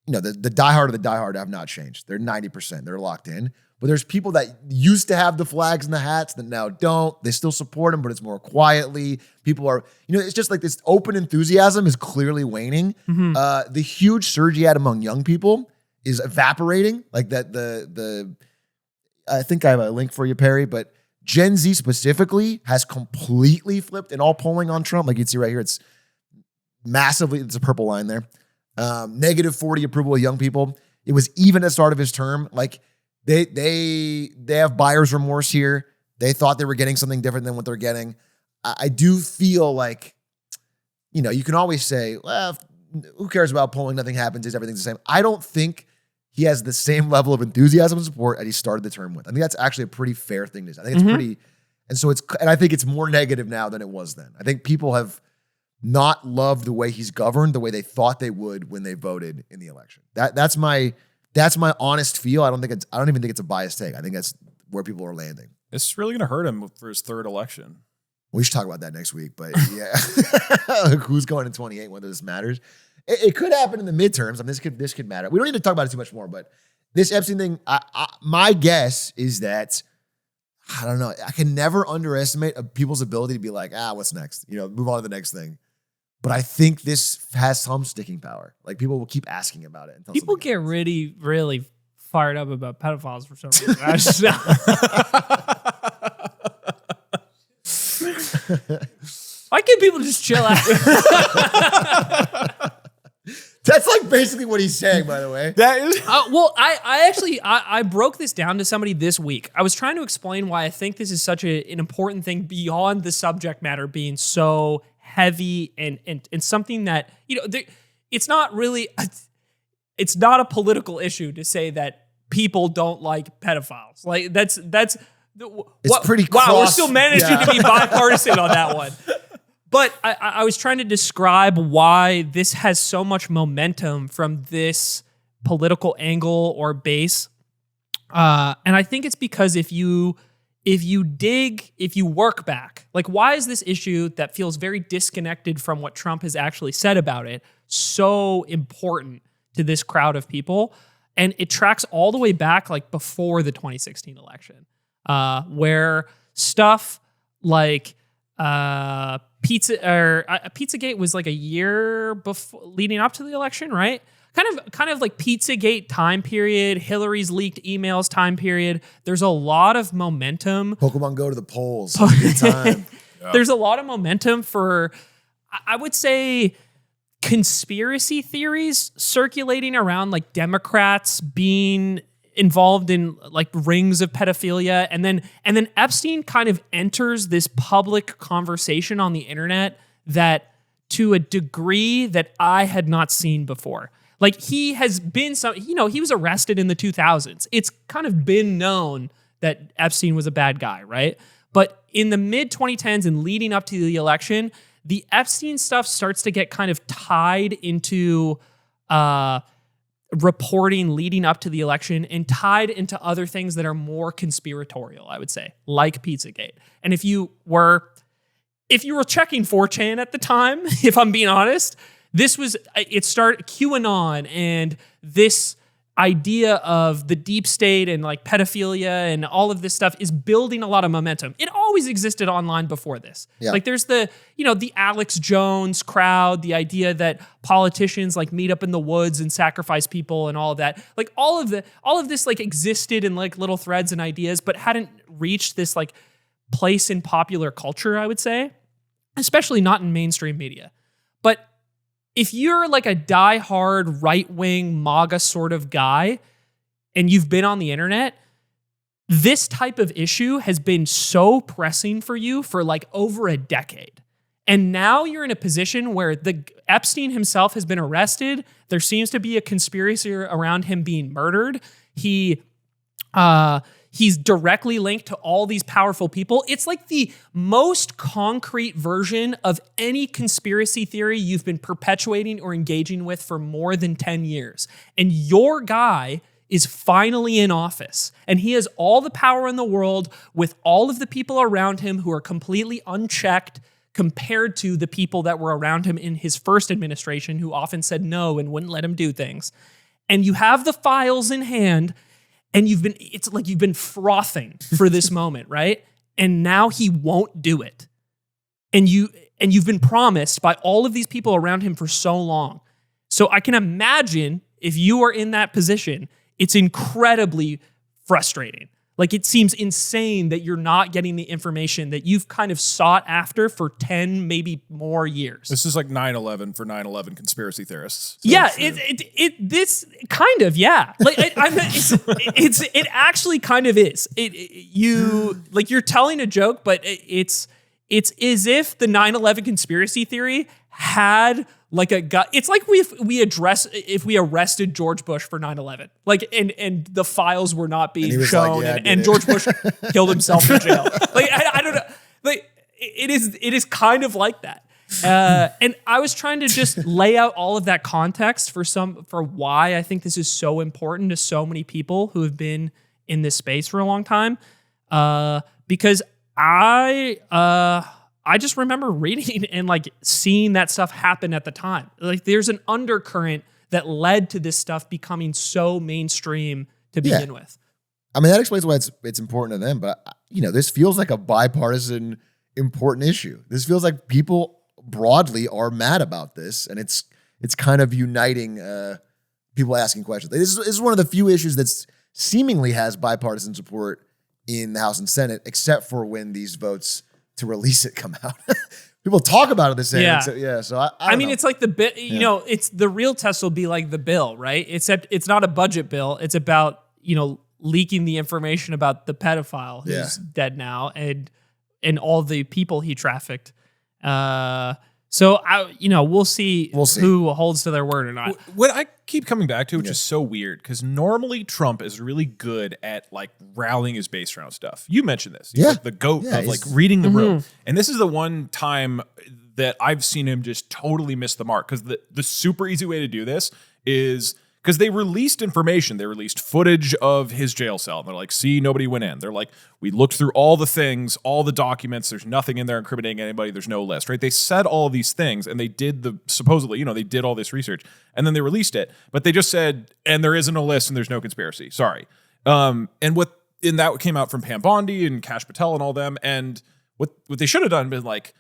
the diehard of the diehard have not changed. They're 90%. They're locked in. But there's people that used to have the flags and the hats that now don't. They still support them, but it's more quietly. People are, it's just like this open enthusiasm is clearly waning. The huge surge he had among young people is evaporating. Like that, I think I have a link for you, Perry, but Gen Z specifically has completely flipped in all polling on Trump. Like you'd see right here, it's massively, it's a purple line there. -40 approval of young people. It was even at the start of his term. Like, They have buyer's remorse here. They thought they were getting something different than what they're getting. I do feel like, you can always say, well, who cares about polling? Nothing happens. Everything's the same. I don't think he has the same level of enthusiasm and support as he started the term with. I think that's actually a pretty fair thing to say. I think it's pretty, and I think it's more negative now than it was then. I think people have not loved the way he's governed, the way they thought they would when they voted in the election. That's my honest feel. I don't even think it's a biased take. I think that's where people are landing. It's really going to hurt him for his third election. We should talk about that next week, but yeah. Who's going in 28, whether this matters. It could happen in the midterms. I mean, this could matter. We don't need to talk about it too much more, but this Epstein thing, my guess is that, I don't know, I can never underestimate people's ability to be like, what's next? Move on to the next thing. But I think this has some sticking power. Like, people will keep asking about it. Until people get really, really fired up about pedophiles for some reason. Why can't people just chill out? That's like basically what he's saying, by the way. That is. Well, I actually broke this down to somebody this week. I was trying to explain why I think this is such an important thing beyond the subject matter being so heavy and something that, it's not really, it's not a political issue to say that people don't like pedophiles. Like that's pretty wow, cross. we're still managing to be bipartisan on that one. But I was trying to describe why this has so much momentum from this political angle or base. And I think it's because if you work back, like, why is this issue that feels very disconnected from what Trump has actually said about it so important to this crowd of people? And it tracks all the way back, like, before the 2016 election, where stuff like Pizzagate was like a year before, leading up to the election, right? Kind of like Pizzagate time period, Hillary's leaked emails time period. There's a lot of momentum. Pokemon Go to the polls. Good time. Yep. There's a lot of momentum for, I would say, conspiracy theories circulating around, like Democrats being involved in like rings of pedophilia, and then Epstein kind of enters this public conversation on the internet that, to a degree that I had not seen before. Like, he has been he was arrested in the 2000s. It's kind of been known that Epstein was a bad guy, right? But in the mid 2010s and leading up to the election, the Epstein stuff starts to get kind of tied into reporting leading up to the election and tied into other things that are more conspiratorial, I would say, like Pizzagate. And if you were checking 4chan at the time, if I'm being honest, it started QAnon and this idea of the deep state and like pedophilia and all of this stuff is building a lot of momentum. It always existed online before this. Yeah. Like, there's the Alex Jones crowd, the idea that politicians like meet up in the woods and sacrifice people and all of that. Like, all of this like existed in like little threads and ideas, but hadn't reached this like place in popular culture, I would say, especially not in mainstream media. But if you're like a diehard right-wing MAGA sort of guy and you've been on the internet, this type of issue has been so pressing for you for like over a decade. And now you're in a position where the Epstein himself has been arrested. There seems to be a conspiracy around him being murdered. He He's directly linked to all these powerful people. It's like the most concrete version of any conspiracy theory you've been perpetuating or engaging with for more than 10 years. And your guy is finally in office, and he has all the power in the world with all of the people around him who are completely unchecked compared to the people that were around him in his first administration, who often said no and wouldn't let him do things. And you have the files in hand, and it's like you've been frothing for this moment, right? And now he won't do it. And you've been promised by all of these people around him for so long. So I can imagine if you are in that position, it's incredibly frustrating. Like, it seems insane that you're not getting the information that you've kind of sought after for 10, maybe more years. This is like 9/11 for 9/11 conspiracy theorists. So yeah, this kind of, yeah. Like, it actually kind of is. You're telling a joke, but it's as if the 9/11 conspiracy theory had like a gut. It's like if we arrested George Bush for 9/11, like, and the files were not being shown, like, and George Bush killed himself in jail. Like, I don't know. Like, it is kind of like that. And I was trying to just lay out all of that context for why I think this is so important to so many people who have been in this space for a long time. Because I just remember reading and like seeing that stuff happen at the time. Like, there's an undercurrent that led to this stuff becoming so mainstream to begin with. I mean, that explains why it's important to them. But this feels like a bipartisan important issue. This feels like people broadly are mad about this, and it's kind of uniting people asking questions. This is one of the few issues that's seemingly has bipartisan support in the House and Senate, except for when these votes to release it come out. People talk about it the same. Yeah. So I mean, it's like the bit. It's the real test will be like the bill, right? Except it's not a budget bill. It's about leaking the information about the pedophile who's dead now and all the people he trafficked. So we'll see who holds to their word or not. What I keep coming back to, which is so weird, because normally Trump is really good at like rallying his base around stuff. You mentioned this. He's like the GOAT of like reading the room. And this is the one time that I've seen him just totally miss the mark. Because the super easy way to do this is because they released information. They released footage of his jail cell. And they're like, see, nobody went in. They're like, we looked through all the things, all the documents. There's nothing in there incriminating anybody. There's no list, right? They said all these things, and they did supposedly, they did all this research, and then they released it. But they just said, and there isn't a list, and there's no conspiracy. Sorry. And that came out from Pam Bondi and Kash Patel and all them. And what they should have done been like,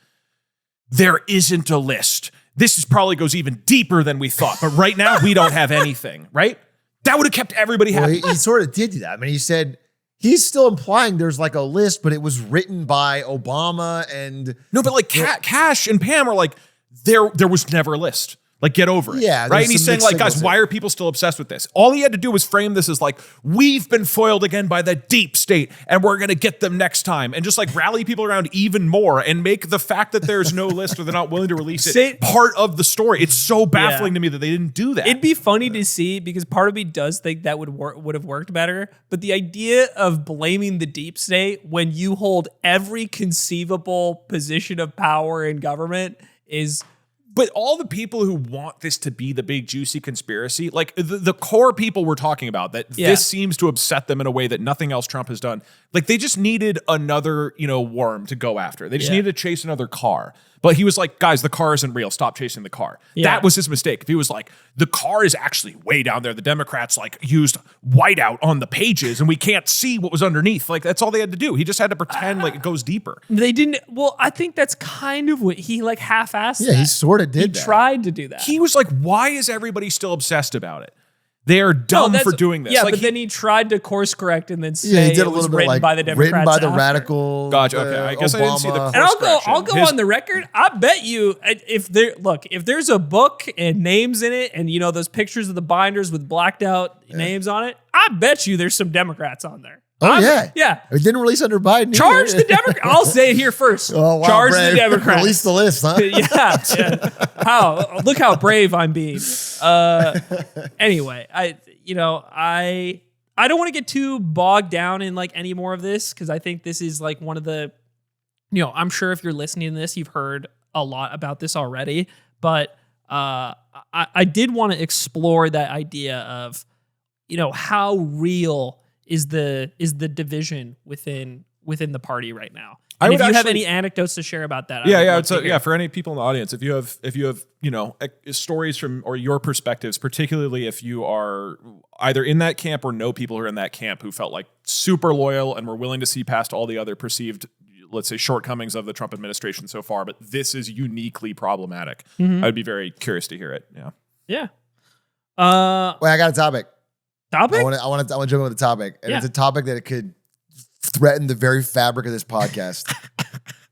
there isn't a list. This probably goes even deeper than we thought. But right now, we don't have anything, right? That would have kept everybody happy. Well, he sort of did do that. I mean, he said he's still implying there's like a list, but it was written by Obama and... No, but like Kash and Pam are like, there was never a list. Like, get over it. Yeah. Right? And he's saying, like, guys, why are people still obsessed with this? All he had to do was frame this as like, we've been foiled again by the deep state, and we're going to get them next time. And just like rally people around even more and make the fact that there's no list or they're not willing to release it part of the story. It's so baffling to me that they didn't do that. It'd be funny to see, because part of me does think that would have worked better. But the idea of blaming the deep state when you hold every conceivable position of power in government is... But all the people who want this to be the big juicy conspiracy, like the core people we're talking about, that this seems to upset them in a way that nothing else Trump has done. Like, they just needed another, worm to go after. They just needed to chase another car. But he was like, guys, the car isn't real. Stop chasing the car. Yeah. That was his mistake. If he was like, the car is actually way down there. The Democrats like used whiteout on the pages and we can't see what was underneath. Like, that's all they had to do. He just had to pretend like it goes deeper. They didn't. Well, I think that's kind of what he like half-assed. Yeah, he sort of did that. He tried to do that. He was like, why is everybody still obsessed about it? They are dumb for doing this. Yeah, like, but then he tried to course correct and then say he did it was written by the Democrats. Written by the radical. Gotcha. Okay, I guess Obama. I didn't see the course And I'll go on the record. I bet you if there's a book and names in it, and those pictures of the binders with blacked out names on it, I bet you there's some Democrats on there. Yeah. It didn't release under Biden. Charge the Democrats. I'll say it here first. Oh, wow, charge brave. the Democrats. Release the list, huh? yeah. Look how brave I'm being. Anyway, I I don't want to get too bogged down in like any more of this because I think this is like one of the, I'm sure if you're listening to this, you've heard a lot about this already, but I did want to explore that idea of, how real is the division within the party right now. And if you have any anecdotes to share about that, for any people in the audience, if you have stories from or your perspectives, particularly if you are either in that camp or know people who are in that camp who felt like super loyal and were willing to see past all the other perceived, let's say, shortcomings of the Trump administration so far, but this is uniquely problematic. I'd be very curious to hear it. Yeah. Wait, I got a topic. Topic? I want to jump in with a topic, and it's a topic that it could threaten the very fabric of this podcast.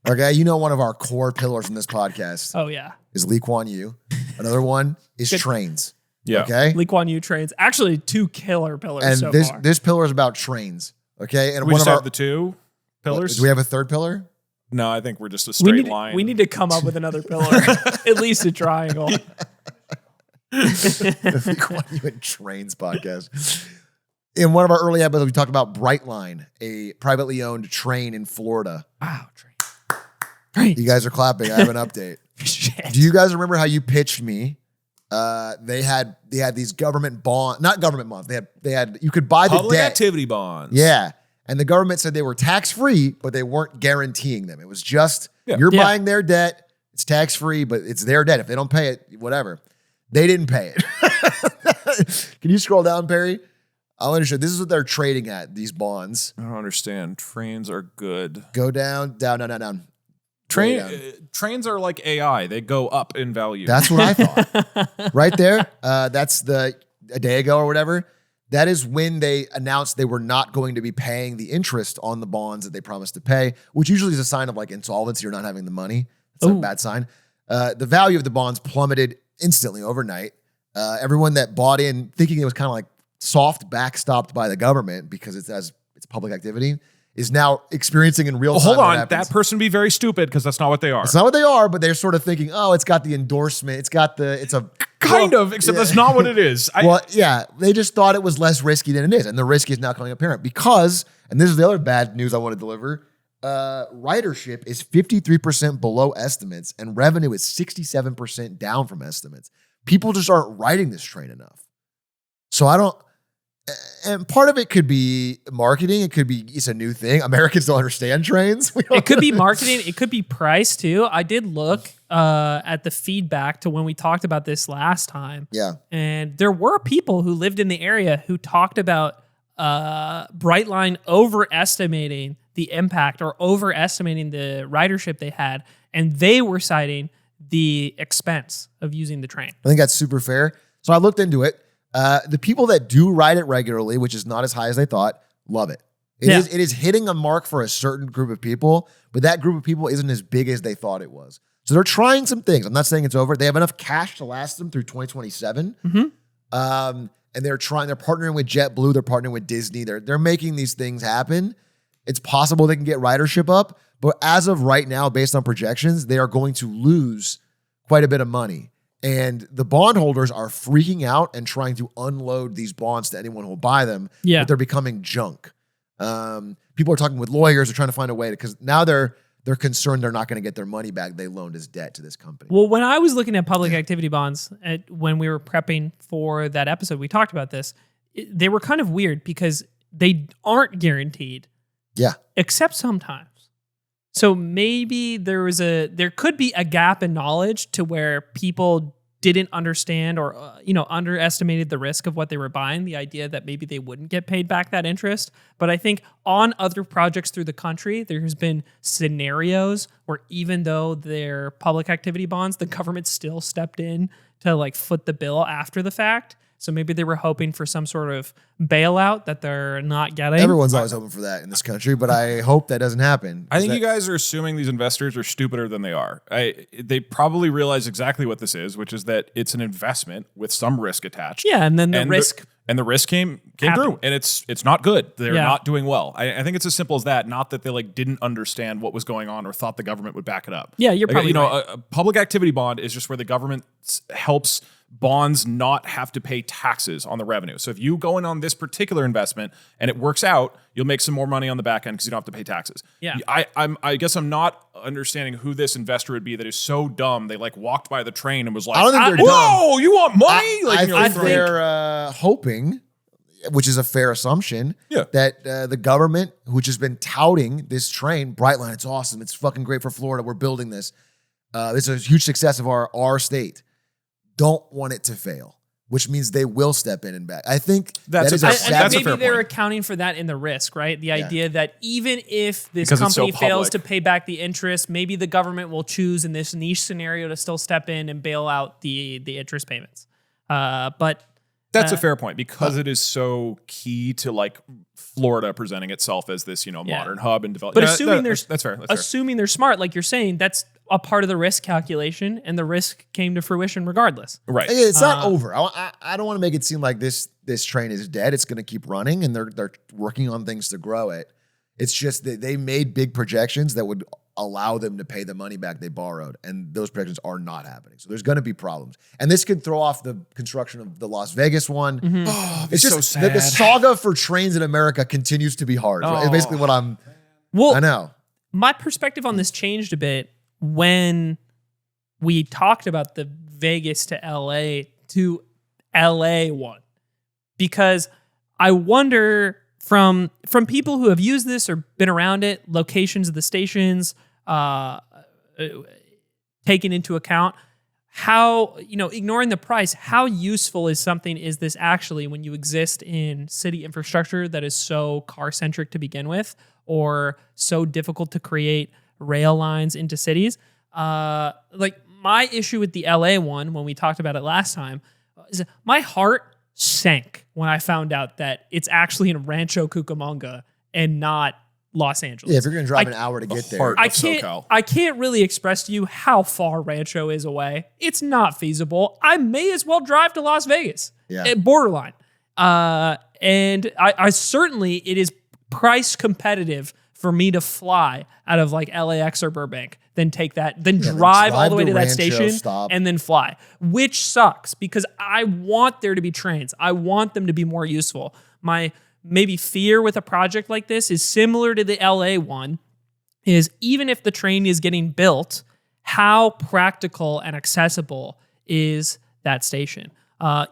Okay, one of our core pillars in this podcast. Oh yeah, is Lee Kuan Yew. Another one is trains. Yeah. Okay. Lee Kuan Yew, trains. Actually, 2 killer pillars. And so this far. this pillar is about trains. Okay, and we just have the 2 pillars. Do we have a third pillar? No, I think we're just a straight line. We need to come up with another pillar, at least a triangle. The Lee Kuan Yew and Trains podcast. In one of our early episodes, we talked about Brightline, a privately owned train in Florida. Wow, train. You guys are clapping. I have an update. Shit. Do you guys remember how you pitched me? They had these government bonds, not government bonds. They had you could buy the public debt. activity bonds. Yeah, and the government said they were tax free, but they weren't guaranteeing them. It was just you're buying their debt. It's tax free, but it's their debt. If they don't pay it, whatever. They didn't pay it. Can you scroll down, Perry? I'll understand. This is what they're trading at, these bonds. I don't understand. Trains are good. Go down. Trains are like AI. They go up in value. That's what I thought. Right there. That's a day ago or whatever. That is when they announced they were not going to be paying the interest on the bonds that they promised to pay, which usually is a sign of like insolvency or not having the money. It's a bad sign. The value of the bonds plummeted instantly overnight. Everyone that bought in thinking it was kind of like soft backstopped by the government because it's public activity is now experiencing in real time. Hold on, that person would be very stupid because that's not what they are. It's not what they are, but they're sort of thinking, oh, it's got the endorsement. Except that's not what it is. They just thought it was less risky than it is. And the risk is now coming apparent because, and this is the other bad news I want to deliver, ridership is 53% below estimates and revenue is 67% down from estimates. People just aren't riding this train enough. So and part of it could be marketing. It could be it's a new thing. Americans don't understand trains. It could be marketing. It could be price too. I did look at the feedback to when we talked about this last time. Yeah. And there were people who lived in the area who talked about Brightline overestimating the impact or overestimating the ridership they had. And they were citing the expense of using the train. I think that's super fair. So I looked into it. The people that do ride it regularly, which is not as high as they thought, love it. It is hitting a mark for a certain group of people, but that group of people isn't as big as they thought it was. So they're trying some things. I'm not saying it's over. They have enough cash to last them through 2027. And they're partnering with JetBlue. They're partnering with Disney. They're making these things happen. It's possible they can get ridership up, but as of right now, based on projections, they are going to lose quite a bit of money. And the bondholders are freaking out and trying to unload these bonds to anyone who will buy them. Yeah. But they're becoming junk. People are talking with lawyers. They're trying to find a way because now they're concerned they're not going to get their money back they loaned as debt to this company. Well, when I was looking at public activity bonds, when we were prepping for that episode, we talked about this. They were kind of weird because they aren't guaranteed. Yeah. Except sometimes. So maybe there could be a gap in knowledge to where people didn't understand or underestimated the risk of what they were buying, the idea that maybe they wouldn't get paid back that interest. But I think on other projects through the country, there has been scenarios where even though they're public activity bonds, the government still stepped in to like foot the bill after the fact. So maybe they were hoping for some sort of bailout that they're not getting. Everyone's always hoping for that in this country, but I hope that doesn't happen. I think you guys are assuming these investors are stupider than they are. They probably realize exactly what this is, which is that it's an investment with some risk attached. Yeah, and then the risk came through, and it's not good. They're not doing well. I think it's as simple as that. Not that they didn't understand what was going on or thought the government would back it up. Yeah, you're probably right. A public activity bond is just where the government helps bonds not have to pay taxes on the revenue. So if you go in on this particular investment and it works out, you'll make some more money on the back end because you don't have to pay taxes. Yeah. I guess I'm not understanding who this investor would be that is so dumb they like walked by the train and was like, I don't think they're whoa, dumb. you want money? I think they're hoping, which is a fair assumption, that the government, which has been touting this train, Brightline, it's awesome, it's fucking great for Florida, we're building this. This is a huge success of our state. Don't want it to fail, which means they will step in and back. I think that's a fair maybe they're point. accounting for that in the risk, right? The idea that even if this because company fails to pay back the interest, maybe the government will choose in this niche scenario to still step in and bail out the interest payments. But that's a fair point because it is so key to like Florida presenting itself as this, modern hub and development. But assuming that's fair. Assuming they're smart, like you're saying, that's a part of the risk calculation, and the risk came to fruition regardless. Right. It's not over. I don't want to make it seem like this train is dead. It's going to keep running, and they're working on things to grow it. It's just that they made big projections that would allow them to pay the money back they borrowed, and those projections are not happening. So there's going to be problems, and this could throw off the construction of the Las Vegas one. Mm-hmm. Oh, it's just so sad. the saga for trains in America continues to be hard. Right? It's basically what I know. My perspective on this changed a bit when we talked about the Vegas to LA one, because I wonder from people who have used this or been around it, locations of the stations taken into account, how, ignoring the price, how useful is this actually when you exist in city infrastructure that is so car-centric to begin with, or so difficult to create rail lines into cities? Like my issue with the LA one, when we talked about it last time, is my heart sank when I found out that it's actually in Rancho Cucamonga and not Los Angeles. Yeah, if you're going to drive an hour to get there. I can't really express to you how far Rancho is away. It's not feasible. I may as well drive to Las Vegas. Yeah. Borderline. And I certainly, it is price competitive for me to fly out of like LAX or Burbank, then take that, then drive all the way to that station and then fly, which sucks because I want there to be trains. I want them to be more useful. My maybe fear with a project like this is similar to the LA one, is even if the train is getting built, how practical and accessible is that station?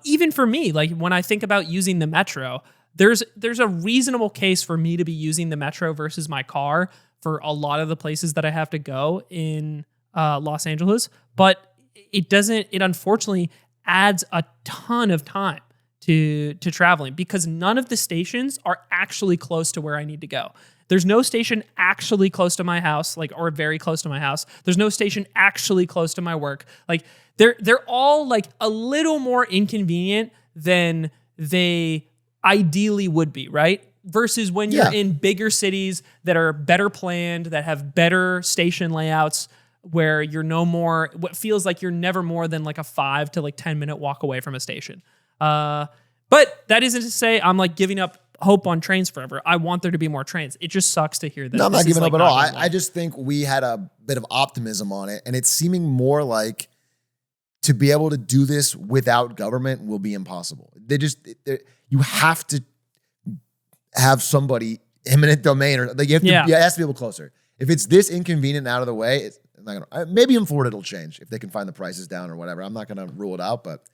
Even for me, like when I think about using the metro, there's a reasonable case for me to be using the metro versus my car for a lot of the places that I have to go in Los Angeles, but it unfortunately adds a ton of time to traveling because none of the stations are actually close to where I need to go. There's no station actually close to my house, or very close to my house. There's no station actually close to my work. Like they're all like a little more inconvenient than they ideally would be, right? Versus when you're in bigger cities that are better planned, that have better station layouts, where you're what feels like you're never more than like a 5 to 10 minute walk away from a station. But that isn't to say I'm like giving up hope on trains forever. I want there to be more trains. It just sucks to hear that. No, I'm not giving up at all. I just think we had a bit of optimism on it, and it's seeming more like to be able to do this without government will be impossible. You have to have somebody eminent domain, or it has to be able closer. If it's this inconvenient and out of the way, it's not gonna. Maybe in Florida it'll change if they can find the prices down or whatever. I'm not gonna rule it out, but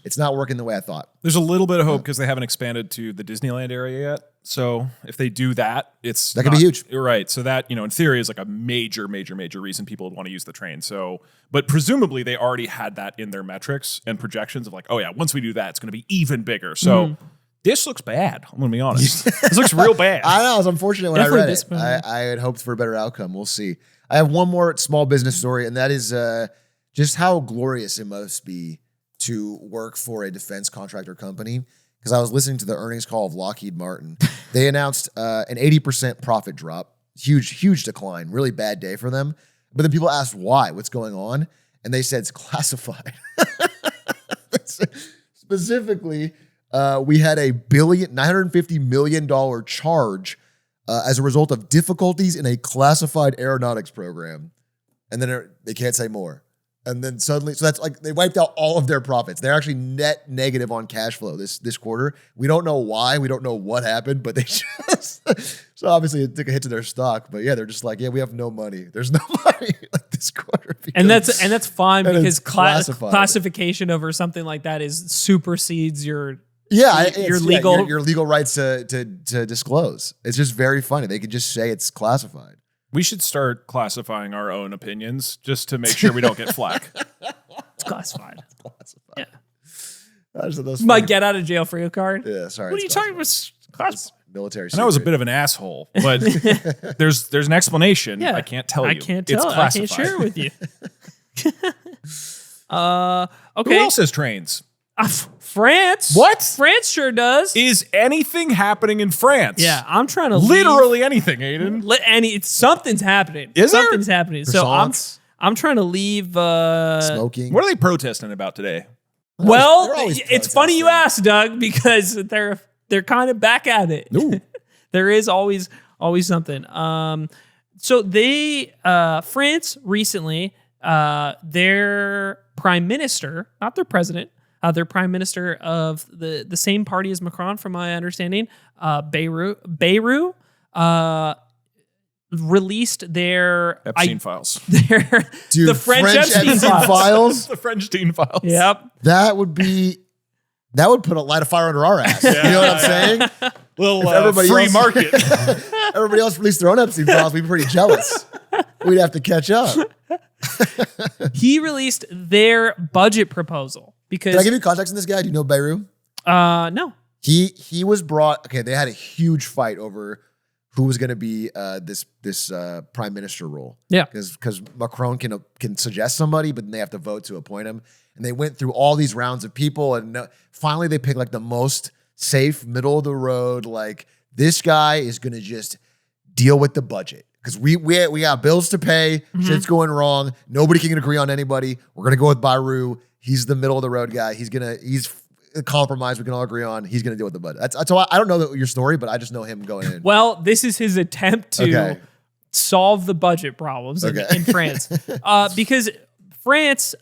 it's not working the way I thought. There's a little bit of hope because they haven't expanded to the Disneyland area yet. So if they do that, that could be huge. Right. So that, in theory is like a major reason people would want to use the train. So, but presumably they already had that in their metrics and projections of like, oh yeah, once we do that, it's going to be even bigger. So this looks bad. I'm going to be honest. This looks real bad. I know. It was unfortunate when I read it. I had hoped for a better outcome. We'll see. I have one more small business story, and that is just how glorious it must be to work for a defense contractor company. Because I was listening to the earnings call of Lockheed Martin. They announced an 80% profit drop. Huge decline. Really bad day for them. But then people asked why, what's going on? And they said it's classified. Specifically, we had a $950 million charge as a result of difficulties in a classified aeronautics program. And then they can't say more. And then suddenly, so that's like they wiped out all of their profits. They're actually net negative on cash flow this quarter. We don't know why. We don't know what happened, but they just so obviously it took a hit to their stock. But yeah, they're just like, yeah, we have no money. There's no money like this quarter. And that's fine because classification over something like that is supersedes your legal rights to disclose. It's just very funny. They could just say it's classified. We should start classifying our own opinions just to make sure we don't get flack. It's classified. It's classified. Yeah. My get out of jail free card. Yeah, sorry. What are you talking about? Classified. Military. And I was a bit of an asshole, but there's an explanation. Yeah, I can't tell you. I can't tell. It's classified. I can't share it with you. Okay. Who else has trains? France. What? France sure does. Is anything happening in France? Yeah, I'm trying to literally anything, Aiden. Something's happening. Something's happening. Croissants? So I'm trying to leave smoking. What are they protesting about today? Well, it's funny you ask, Doug, because they're kind of back at it. There is always something. So they France recently, their prime minister, not their president, their prime minister of the same party as Macron, from my understanding, Bayrou, released their Epstein Files. The French Epstein Files. The French Epstein Files. Yep. That would put a light of fire under our ass. You know what I'm saying? Little free market. Everybody else released their own Epstein Files. We'd be pretty jealous. We'd have to catch up. He released their budget proposal because. Can I give you context on this guy? Do you know Bayrou? No. He was brought. Okay, they had a huge fight over who was going to be this prime minister role. Yeah, because Macron can suggest somebody, but then they have to vote to appoint him. And they went through all these rounds of people, and finally they picked like the most safe, middle of the road. Like, this guy is going to just deal with the budget. Because we got bills to pay, shit's going wrong. Nobody can agree on anybody. We're gonna go with Bayrou. He's the middle of the road guy. He's a compromise we can all agree on. He's gonna deal with the budget. That's all. I don't know your story, but I just know him going in. Well, this is his attempt to solve the budget problems in France, because France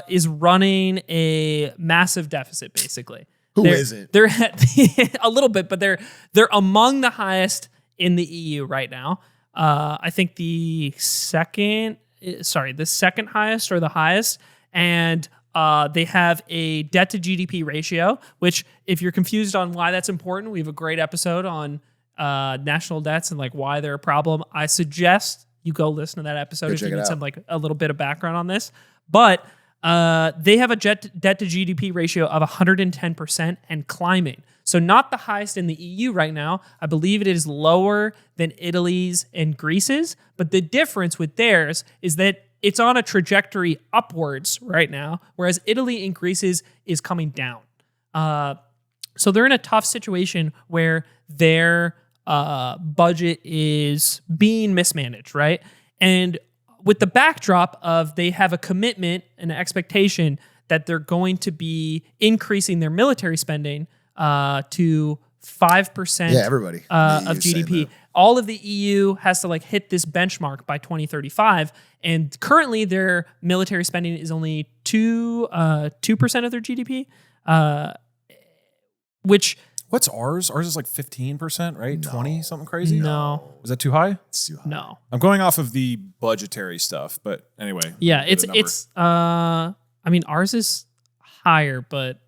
is running a massive deficit. Basically, Who isn't? They're a little bit, but they're among the highest in the EU right now. I think the second highest or the highest. And they have a debt to GDP ratio, which if you're confused on why that's important, we have a great episode on national debts and like why they're a problem. I suggest you go listen to that episode if you need some like a little bit of background on this. But they have a debt to GDP ratio of 110% and climbing. So not the highest in the EU right now. I believe it is lower than Italy's and Greece's. But the difference with theirs is that it's on a trajectory upwards right now, whereas Italy and Greece's is coming down. So they're in a tough situation where their budget is being mismanaged, right? And with the backdrop of they have a commitment and an expectation that they're going to be increasing their military spending to 5% everybody of GDP. All of the EU has to like hit this benchmark by 2035. And currently their military spending is only 2% of their GDP, which... What's ours? Ours is like 15%, right? No. 20, something crazy? No. Is that too high? It's too high. No. I'm going off of the budgetary stuff, but anyway. Yeah, I mean, ours is higher, but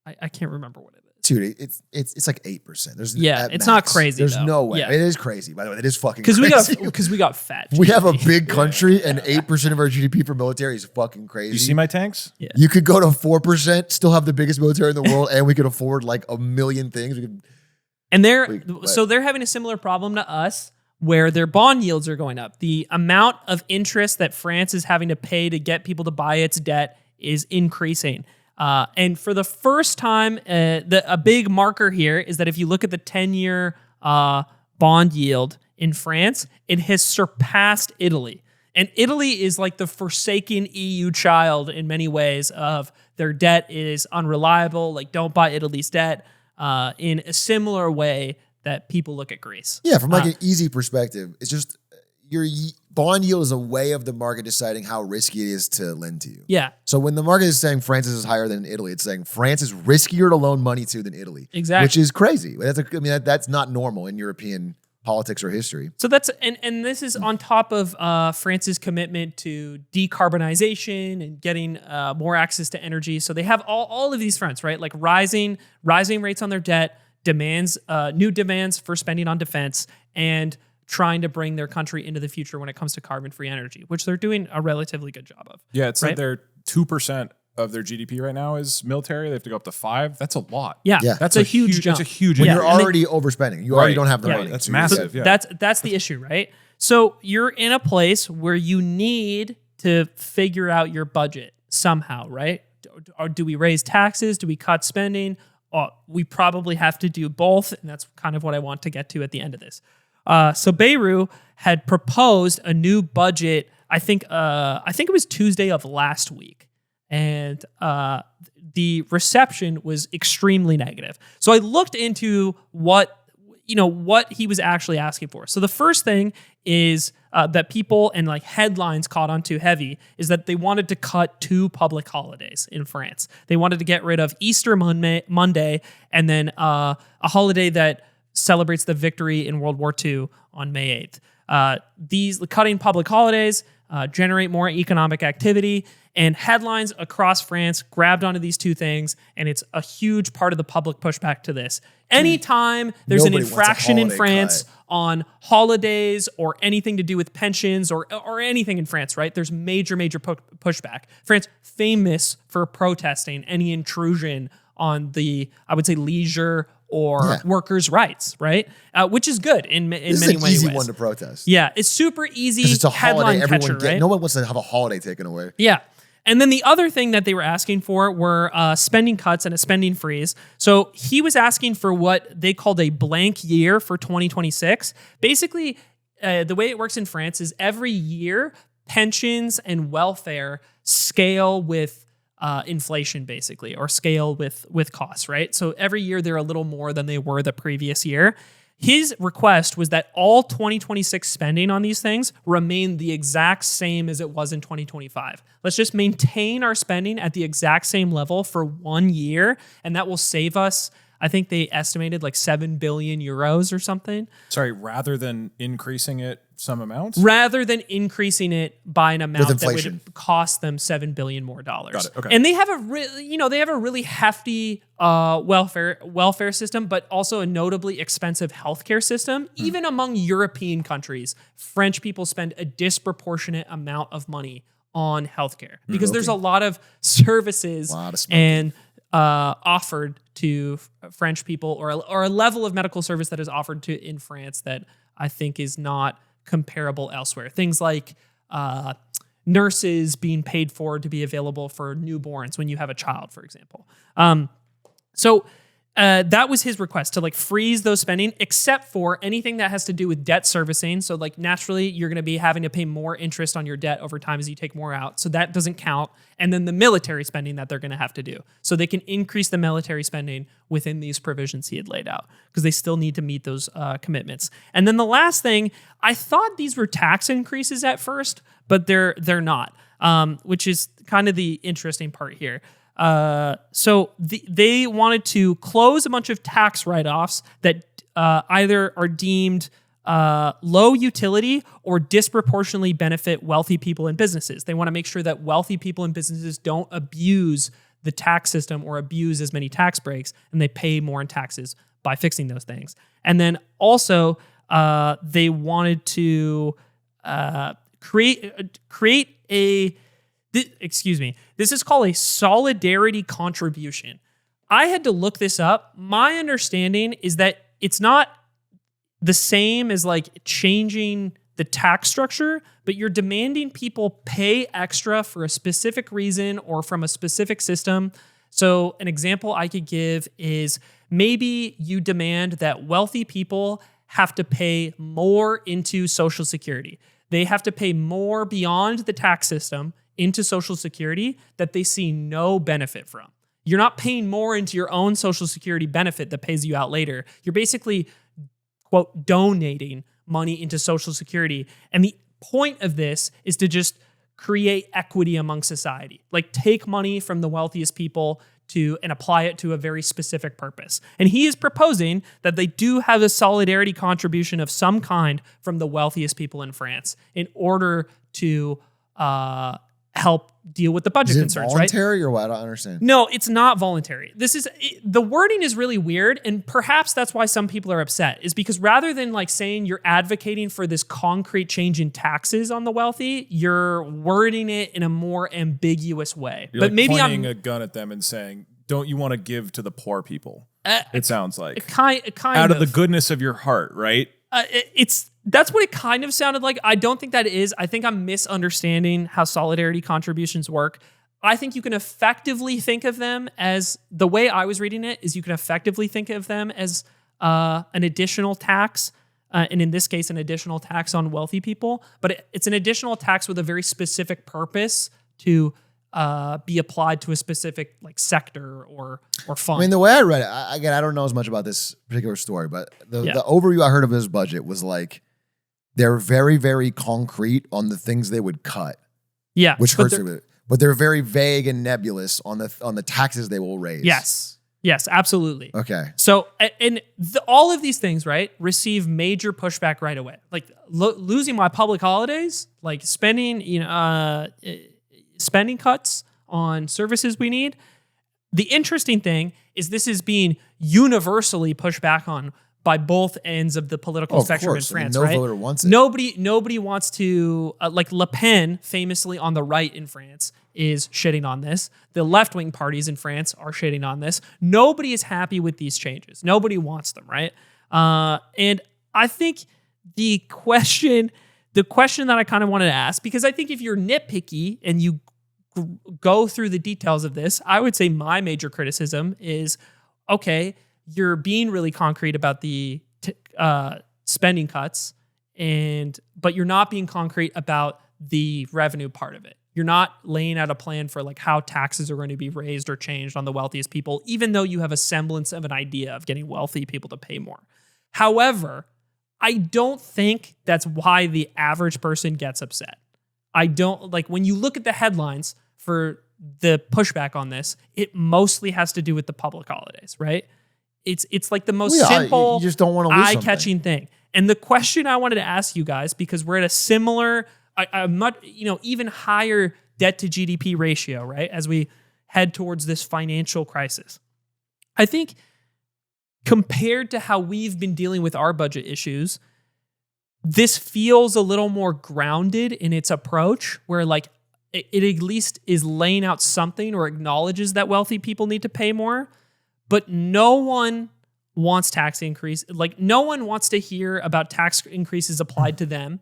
I can't remember what it is. Dude, it's like 8%. It's not crazy. There's though. no way. Yeah. It is crazy, by the way. It is fucking crazy. Because we got fat. We have a big country, and 8% of our GDP for military is fucking crazy. You see my tanks? Yeah. You could go to 4%, still have the biggest military in the world, and we could afford like a million things. And they're having a similar problem to us, where their bond yields are going up. The amount of interest that France is having to pay to get people to buy its debt is increasing. And for the first time, a big marker here is that if you look at the 10-year bond yield in France, it has surpassed Italy. And Italy is like the forsaken EU child in many ways of their debt is unreliable, like don't buy Italy's debt, in a similar way that people look at Greece. Yeah, from like an easy perspective, it's just, bond yield is a way of the market deciding how risky it is to lend to you. Yeah. So when the market is saying France is higher than Italy, it's saying France is riskier to loan money to than Italy. Exactly. Which is crazy. That's not normal in European politics or history. So that's and this is on top of France's commitment to decarbonization and getting more access to energy. So they have all of these fronts, right? Like rising rates on their debt, new demands for spending on defense, and trying to bring their country into the future when it comes to carbon-free energy, which they're doing a relatively good job of. Yeah, it's right? They're 2% of their GDP right now is military. They have to go up to 5%. That's a lot. Yeah. That's a huge jump. That's a huge. When you're already overspending, you already don't have the money. That's massive. So that's the issue, right? So you're in a place where you need to figure out your budget somehow, right? Or do we raise taxes? Do we cut spending? We probably have to do both, and that's kind of what I want to get to at the end of this. So Bayrou had proposed a new budget. I think it was Tuesday of last week, and the reception was extremely negative. So I looked into what he was actually asking for. So the first thing is that people and like headlines caught on too heavy is that they wanted to cut 2 public holidays in France. They wanted to get rid of Easter Monday and then a holiday that celebrates the victory in World War II on May 8th. These cutting public holidays generate more economic activity, and headlines across France grabbed onto these 2 things, and it's a huge part of the public pushback to this. Anytime there's an infraction in France on holidays or anything to do with pensions or anything in France, right? There's major pushback. France famous for protesting any intrusion on the, I would say, leisure or workers' rights, right? Which is good in many ways. This is an easy one to protest. Yeah, it's super easy. Because it's a headline holiday. catcher, right? No one wants to have a holiday taken away. Yeah. And then the other thing that they were asking for were spending cuts and a spending freeze. So he was asking for what they called a blank year for 2026. Basically, the way it works in France is every year, pensions and welfare scale with inflation, basically, or scale with costs, right? So every year they're a little more than they were the previous year. His request was that all 2026 spending on these things remain the exact same as it was in 2025. Let's just maintain our spending at the exact same level for 1 year, and that will save us, I think they estimated like 7 billion euros or something. Sorry, rather than increasing it some amounts? Rather than increasing it by an amount that would cost them $7 billion more. Got it. Okay. And they have a really hefty welfare system, but also a notably expensive healthcare system. Even among European countries, French people spend a disproportionate amount of money on healthcare because there's a lot of services and offered to French people, or a level of medical service that is offered to in France that I think is not comparable elsewhere. Things like nurses being paid for to be available for newborns when you have a child, for example. So that was his request, to like freeze those spending, except for anything that has to do with debt servicing. So like naturally, you're going to be having to pay more interest on your debt over time as you take more out. So that doesn't count. And then the military spending that they're going to have to do. So they can increase the military spending within these provisions he had laid out, because they still need to meet those commitments. And then the last thing, I thought these were tax increases at first, but they're not, which is kind of the interesting part here. So they wanted to close a bunch of tax write-offs that either are deemed low utility or disproportionately benefit wealthy people and businesses. They want to make sure that wealthy people and businesses don't abuse the tax system or abuse as many tax breaks, and they pay more in taxes by fixing those things. And then also they wanted to create a... This is called a solidarity contribution. I had to look this up. My understanding is that it's not the same as like changing the tax structure, but you're demanding people pay extra for a specific reason or from a specific system. So an example I could give is maybe you demand that wealthy people have to pay more into Social Security. They have to pay more beyond the tax system into Social Security that they see no benefit from. You're not paying more into your own Social Security benefit that pays you out later. You're basically quote, donating money into Social Security. And the point of this is to just create equity among society. Like take money from the wealthiest people and apply it to a very specific purpose. And he is proposing that they do have a solidarity contribution of some kind from the wealthiest people in France in order to help deal with the budget concerns, right? Voluntary or what? I don't understand. No, it's not voluntary. The wording is really weird, and perhaps that's why some people are upset, is because rather than like saying you're advocating for this concrete change in taxes on the wealthy, you're wording it in a more ambiguous way. You're pointing a gun at them and saying, don't you want to give to the poor people? It sounds like. Kind out of the goodness of your heart, right? That's what it kind of sounded like. I don't think that is. I think I'm misunderstanding how solidarity contributions work. I think you can effectively think of them as, the way I was reading it is you can effectively think of them as an additional tax, and in this case, an additional tax on wealthy people. But it's an additional tax with a very specific purpose to be applied to a specific like sector or fund. I mean, the way I read it, again, I don't know as much about this particular story, but the overview I heard of his budget was like, they're very, very concrete on the things they would cut. Yeah. Which hurts me. But they're very vague and nebulous on the taxes they will raise. Yes. Yes, absolutely. Okay. So, and all of these things, right, receive major pushback right away. Like losing my public holidays, like spending cuts on services we need. The interesting thing is this is being universally pushed back on by both ends of the political spectrum in France, no right? voter wants it. Nobody wants to, like Le Pen, famously on the right in France, is shitting on this. The left-wing parties in France are shitting on this. Nobody is happy with these changes. Nobody wants them, right? And I think the question that I kind of wanted to ask, because I think if you're nitpicky and you go through the details of this, I would say my major criticism is, okay, you're being really concrete about the spending cuts, but you're not being concrete about the revenue part of it. You're not laying out a plan for like how taxes are going to be raised or changed on the wealthiest people, even though you have a semblance of an idea of getting wealthy people to pay more. However, I don't think that's why the average person gets upset. I don't, like, when you look at the headlines for the pushback on this, it mostly has to do with the public holidays, right? It's like the most simple, you just don't want to lose eye-catching thing. And the question I wanted to ask you guys, because we're at a similar, a much, even higher debt to GDP ratio, right? As we head towards this financial crisis. I think compared to how we've been dealing with our budget issues, this feels a little more grounded in its approach, where like it at least is laying out something or acknowledges that wealthy people need to pay more. But no one wants tax increase. Like, no one wants to hear about tax increases applied to them.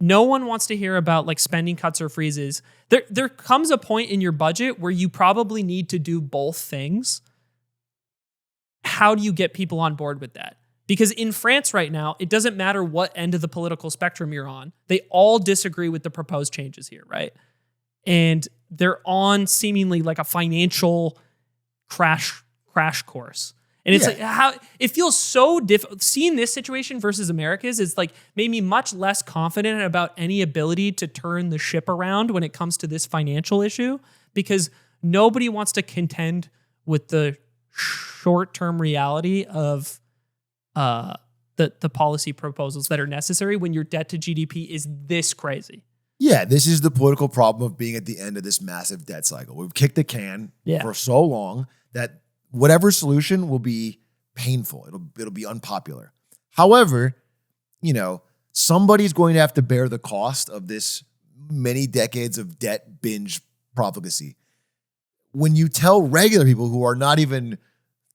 No one wants to hear about like spending cuts or freezes. There comes a point in your budget where you probably need to do both things. How do you get people on board with that? Because in France right now, it doesn't matter what end of the political spectrum you're on. They all disagree with the proposed changes here, right? And they're on seemingly like a financial crash course. And it's like how it feels so difficult. Seeing this situation versus America's is like made me much less confident about any ability to turn the ship around when it comes to this financial issue, because nobody wants to contend with the short-term reality of the policy proposals that are necessary when your debt to GDP is this crazy. Yeah, this is the political problem of being at the end of this massive debt cycle. We've kicked the can for so long that whatever solution will be painful. It'll be unpopular. However, somebody's going to have to bear the cost of this many decades of debt binge profligacy. When you tell regular people who are not even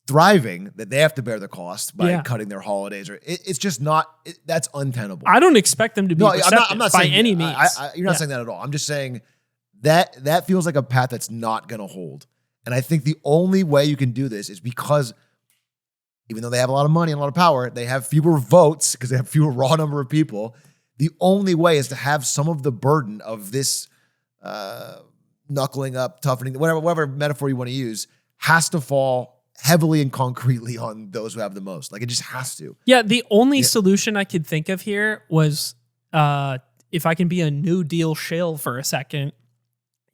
thriving that they have to bear the cost by cutting their holidays, or it's just not, that's untenable. I don't expect them to be receptive I'm not by saying any means. You're not saying that at all. I'm just saying that feels like a path that's not going to hold. And I think the only way you can do this is because even though they have a lot of money and a lot of power, they have fewer votes because they have fewer raw number of people. The only way is to have some of the burden of this knuckling up, toughening, whatever metaphor you want to use, has to fall heavily and concretely on those who have the most. Like, it just has to. Yeah, the only solution I could think of here was, if I can be a New Deal shill for a second,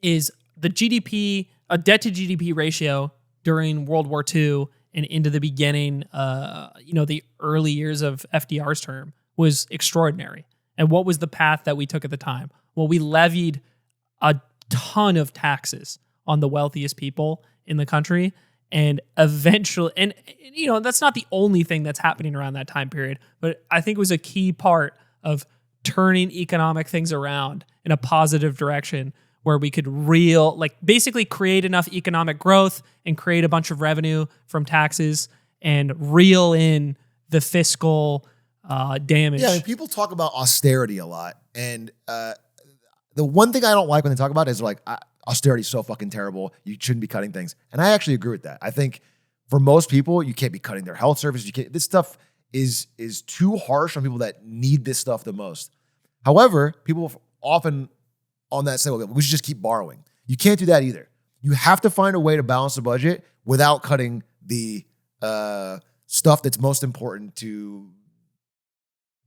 is the GDP, a debt to GDP ratio during World War II and into the beginning, the early years of FDR's term was extraordinary. And what was the path that we took at the time? Well, we levied a ton of taxes on the wealthiest people in the country. And eventually, and that's not the only thing that's happening around that time period, but I think it was a key part of turning economic things around in a positive direction where we could basically create enough economic growth and create a bunch of revenue from taxes and reel in the fiscal damage. Yeah, I mean, people talk about austerity a lot. And the one thing I don't like when they talk about it is like, austerity is so fucking terrible. You shouldn't be cutting things. And I actually agree with that. I think for most people, you can't be cutting their health services. This stuff is too harsh on people that need this stuff the most. However, people often on that say, well, we should just keep borrowing. You can't do that either. You have to find a way to balance the budget without cutting the stuff that's most important to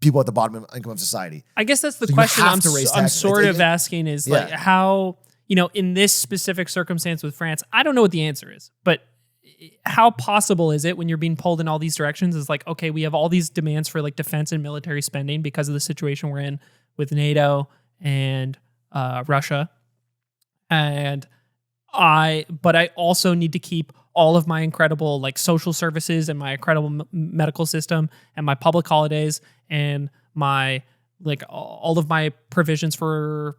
people at the bottom of income of society. I guess that's the question I'm sort of asking is like how, in this specific circumstance with France, I don't know what the answer is, but how possible is it when you're being pulled in all these directions is like, okay, we have all these demands for like defense and military spending because of the situation we're in with NATO and Russia. But I also need to keep all of my incredible like social services and my incredible medical system and my public holidays and my like all of my provisions for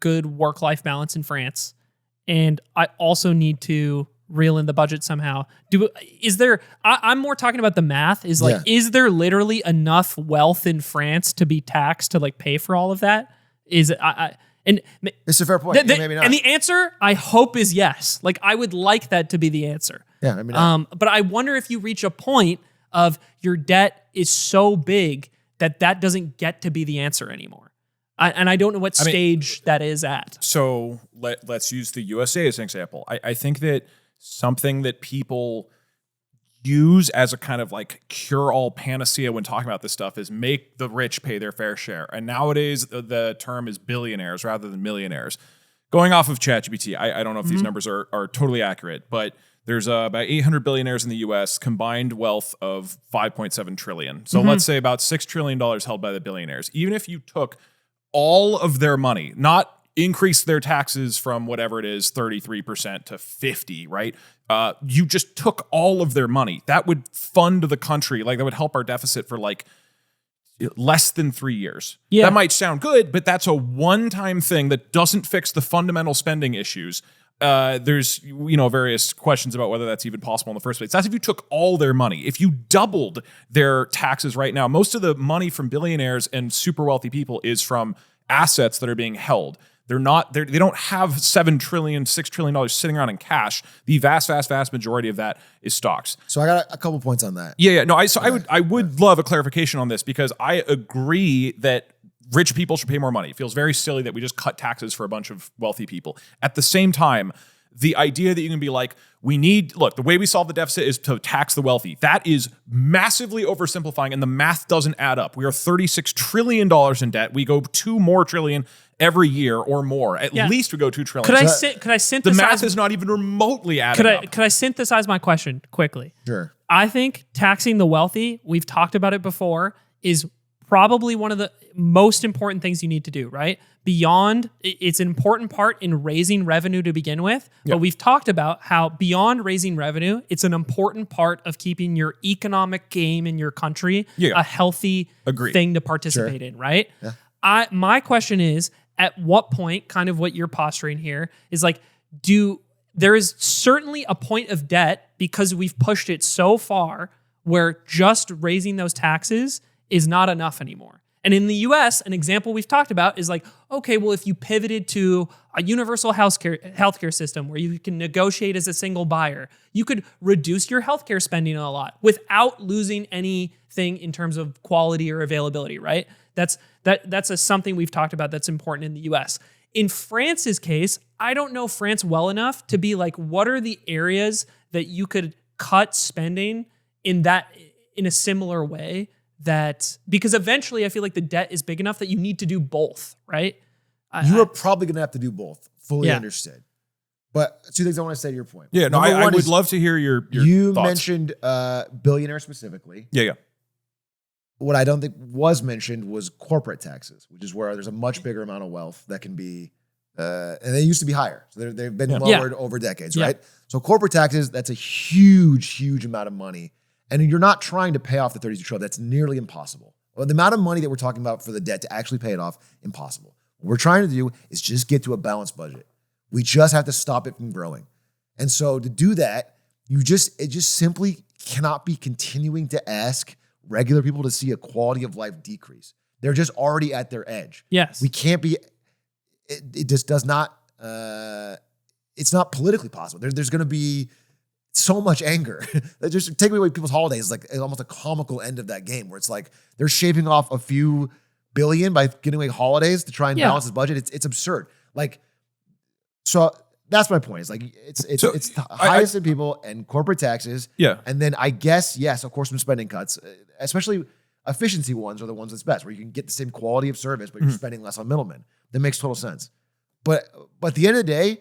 good work-life balance in France. And I also need to reel in the budget somehow. I'm more talking about the math is like, is there literally enough wealth in France to be taxed to like pay for all of that? And it's a fair point. Maybe not. And the answer, I hope, is yes. Like, I would like that to be the answer. Yeah, maybe not. But I wonder if you reach a point of your debt is so big that doesn't get to be the answer anymore. And I don't know what stage that is at. So let's use the USA as an example. I think that something that people use as a kind of like cure-all panacea when talking about this stuff is make the rich pay their fair share. And nowadays the term is billionaires rather than millionaires. Going off of ChatGPT, I don't know if these numbers are totally accurate, but there's about 800 billionaires in the US, combined wealth of 5.7 trillion. So let's say about $6 trillion held by the billionaires. Even if you took all of their money, not increase their taxes from whatever it is, 33% to 50%, right? You just took all of their money. That would fund the country. Like that would help our deficit for like less than 3 years. Yeah. That might sound good, but that's a one-time thing that doesn't fix the fundamental spending issues. There's, various questions about whether that's even possible in the first place. That's if you took all their money. If you doubled their taxes right now, most of the money from billionaires and super wealthy people is from assets that are being held. They don't have $7 trillion, $6 trillion sitting around in cash. The vast majority of that is stocks. So I got a couple points on that. Yeah. No, I would love a clarification on this because I agree that rich people should pay more money. It feels very silly that we just cut taxes for a bunch of wealthy people. At the same time, the idea that you can be like, the way we solve the deficit is to tax the wealthy. That is massively oversimplifying and the math doesn't add up. We are $36 trillion in debt. We go 2 more trillion every year or more. At least we go 2 trillion. Could I synthesize? The math is not even remotely adding up. Could I synthesize my question quickly? Sure. I think taxing the wealthy, we've talked about it before, is probably one of the most important things you need to do, right? It's an important part in raising revenue to begin with, but we've talked about how beyond raising revenue, it's an important part of keeping your economic game in your country a healthy thing to participate in, right? Yeah. My question is, at what point, kind of what you're posturing here, is like, there is certainly a point of debt because we've pushed it so far where just raising those taxes is not enough anymore. And in the US, an example we've talked about is like, okay, well, if you pivoted to a universal healthcare system where you can negotiate as a single buyer, you could reduce your healthcare spending a lot without losing anything in terms of quality or availability, right? That's something we've talked about that's important in the US. In France's case, I don't know France well enough to be like, what are the areas that you could cut spending in a similar way, that because eventually I feel like the debt is big enough that you need to do both, right? You are probably going to have to do both. Fully understood. But two things I want to say to your point. Yeah, no, I would love to hear your You thoughts. mentioned billionaires specifically. Yeah. What I don't think was mentioned was corporate taxes, which is where there's a much bigger amount of wealth that can be, and they used to be higher. So they've been lowered over decades, right? So corporate taxes, that's a huge, huge amount of money. And you're not trying to pay off the 32 trillion. That's nearly impossible. Well, the amount of money that we're talking about for the debt to actually pay it off, impossible. What we're trying to do is just get to a balanced budget. We just have to stop it from growing. And so to do that, it just simply cannot be continuing to ask regular people to see a quality of life decrease. They're just already at their edge. Yes. We can't be, it just does not, it's not politically possible. There's going to be so much anger. Just take away people's holidays is like almost a comical end of that game where it's like they're shaving off a few billion by getting away holidays to try and balance his budget. It's absurd. Like, so that's my point. It's like it's the highest in people and corporate taxes. Yeah. And then I guess, yes, of course, some spending cuts, especially efficiency ones are the ones that's best, where you can get the same quality of service, but you're spending less on middlemen. That makes total sense. But at the end of the day,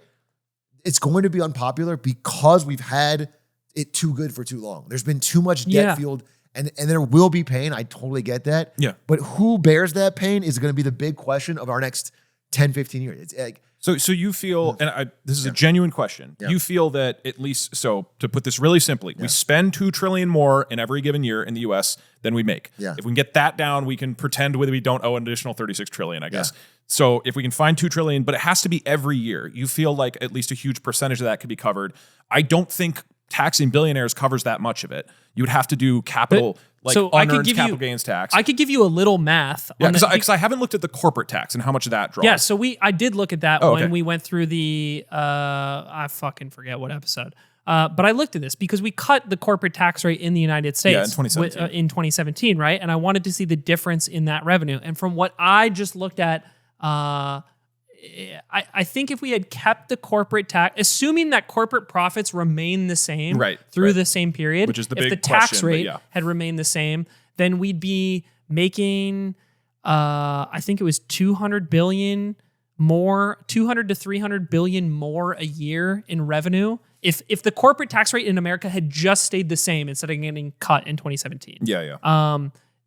it's going to be unpopular because we've had it too good for too long. There's been too much debt fueled, and there will be pain. I totally get that. Yeah. But who bears that pain is going to be the big question of our next 10, 15 years. It's like, so you feel, and this is a genuine question. You feel that at least, so to put this really simply, we spend $2 trillion more in every given year in the US than we make. Yeah. If we can get that down, we can pretend whether we don't owe an additional $36 trillion, I guess. So if we can find $2 trillion, but it has to be every year, you feel like at least a huge percentage of that could be covered. I don't think taxing billionaires covers that much of it. You would have to do capital, unearned capital gains tax. I could give you a little math. Yeah, because I haven't looked at the corporate tax and how much that draws. Yeah, so I did look at that when we went through the, I fucking forget what episode. But I looked at this because we cut the corporate tax rate in the United States in 2017. In 2017, right? And I wanted to see the difference in that revenue. And from what I just looked at, I think if we had kept the corporate tax, assuming that corporate profits remain the same through the same period, which is the if big the tax question, rate had remained the same, then we'd be making, I think it was 200 to 300 billion more a year in revenue. If the corporate tax rate in America had just stayed the same instead of getting cut in 2017.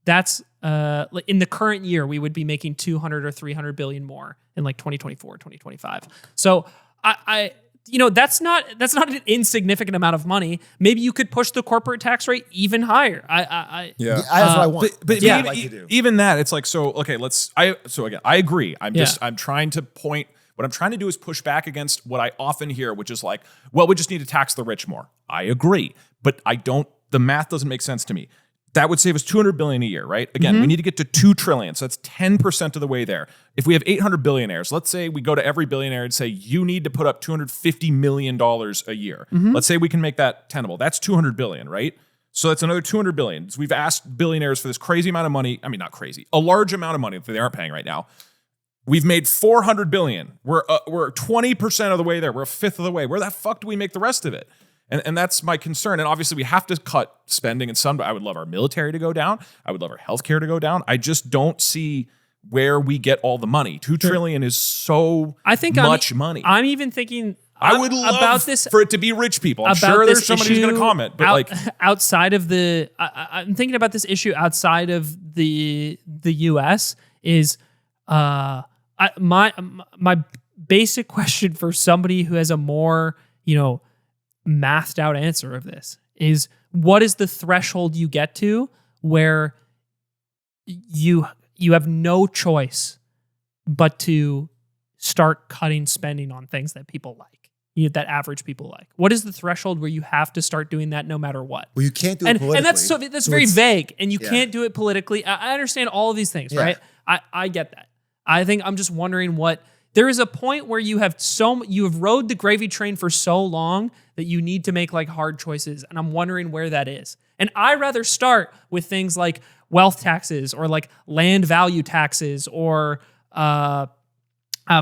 That's in the current year, we would be making 200 or 300 billion more in like 2024, 2025. So that's not an insignificant amount of money. Maybe you could push the corporate tax rate even higher. That's what I want. But even that, it's like, again, I agree. I'm trying to point, what I'm trying to do is push back against what I often hear, which is like, well, we just need to tax the rich more. I agree, but the math doesn't make sense to me. That would save us $200 billion a year, right? Again, we need to get to $2 trillion. So that's 10% of the way there. If we have 800 billionaires, let's say we go to every billionaire and say, you need to put up $250 million a year. Let's say we can make that tenable. That's $200 billion, right? So that's another $200 billion. So we've asked billionaires for this crazy amount of money. I mean, not crazy, a large amount of money that they aren't paying right now. We've made $400 billion. We're 20% of the way there. We're a fifth of the way. Where the fuck do we make the rest of it? And that's my concern. And obviously we have to cut spending in some, but I would love our military to go down. I would love our healthcare to go down. I just don't see where we get all the money. $2 trillion is so much money. I'm even thinking I would love about this, for it to be rich people. I'm sure there's somebody who's going to comment, but outside of the, I'm thinking about this issue outside of the US is my basic question for somebody who has a more, mathed out answer of this is, what is the threshold you get to where you have no choice but to start cutting spending on things that people like, that average people like? What is the threshold where you have to start doing that no matter what? Well, you can't do it politically. And that's very vague, and you can't do it politically. I understand all of these things, right? I get that. I think I'm just wondering there is a point where you have rode the gravy train for so long that you need to make like hard choices. And I'm wondering where that is. And I rather start with things like wealth taxes or like land value taxes or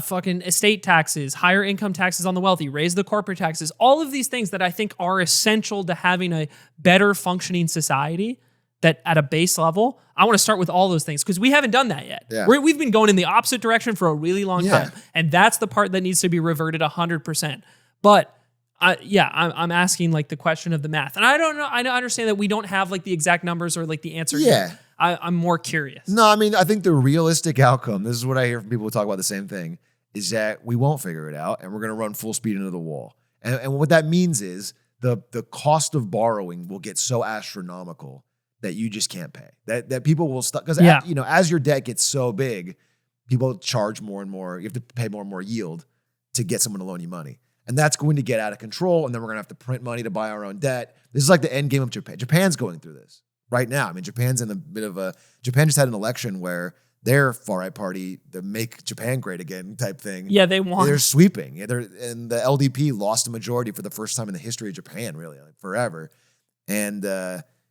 fucking estate taxes, higher income taxes on the wealthy, raise the corporate taxes, all of these things that I think are essential to having a better functioning society that at a base level, I want to start with all those things because we haven't done that yet. Yeah. We've been going in the opposite direction for a really long time. And that's the part that needs to be reverted 100%. But I'm asking like the question of the math. And I don't know, I understand that we don't have like the exact numbers or like the answer. Yeah. Yet. I'm more curious. No, I mean, I think the realistic outcome, this is what I hear from people who talk about the same thing, is that we won't figure it out and we're going to run full speed into the wall. And what that means is the cost of borrowing will get so astronomical that you just can't pay. That people will stop because as your debt gets so big, people charge more and more. You have to pay more and more yield to get someone to loan you money. And that's going to get out of control. And then we're going to have to print money to buy our own debt. This is like the end game of Japan. Japan's going through this right now. I mean, Japan's in a bit of Japan just had an election where their far-right party, the Make Japan Great Again type thing. Yeah, they won. They're sweeping. And the LDP lost a majority for the first time in the history of Japan, really, like forever. And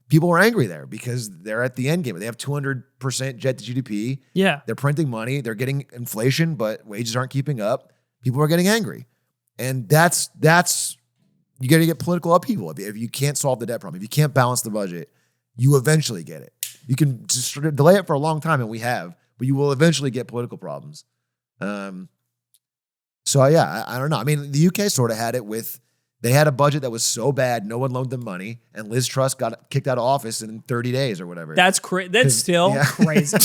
people are angry there because they're at the end game. They have 200% jet to GDP. Yeah. They're printing money. They're getting inflation, but wages aren't keeping up. People are getting angry. And that's you got to get political upheaval. If you can't solve the debt problem, if you can't balance the budget, you eventually get it. You can just delay it for a long time, and we have, but you will eventually get political problems. So yeah, I don't know. I mean, the UK sort of had it with, they had a budget that was so bad, no one loaned them money, and Liz Truss got kicked out of office in 30 days or whatever. That's That's still crazy.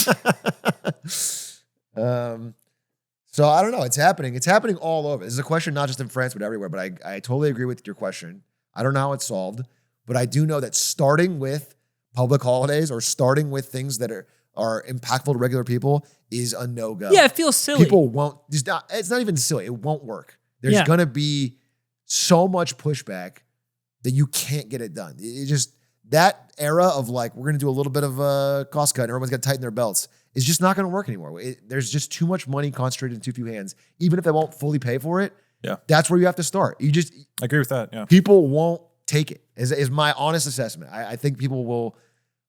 So I don't know. It's happening. It's happening all over. This is a question not just in France, but everywhere. But I totally agree with your question. I don't know how it's solved, but I do know that starting with public holidays or starting with things that are impactful to regular people is a no-go. Yeah, it feels silly. People won't. It's not even silly. It won't work. There's going to be so much pushback that you can't get it done. It just, that era of like, we're going to do a little bit of a cost cut and everyone's got to tighten their belts is just not going to work anymore. There's just too much money concentrated in too few hands. Even if they won't fully pay for it, that's where you have to start. I agree with that. Yeah, people won't take it. Is my honest assessment. I think people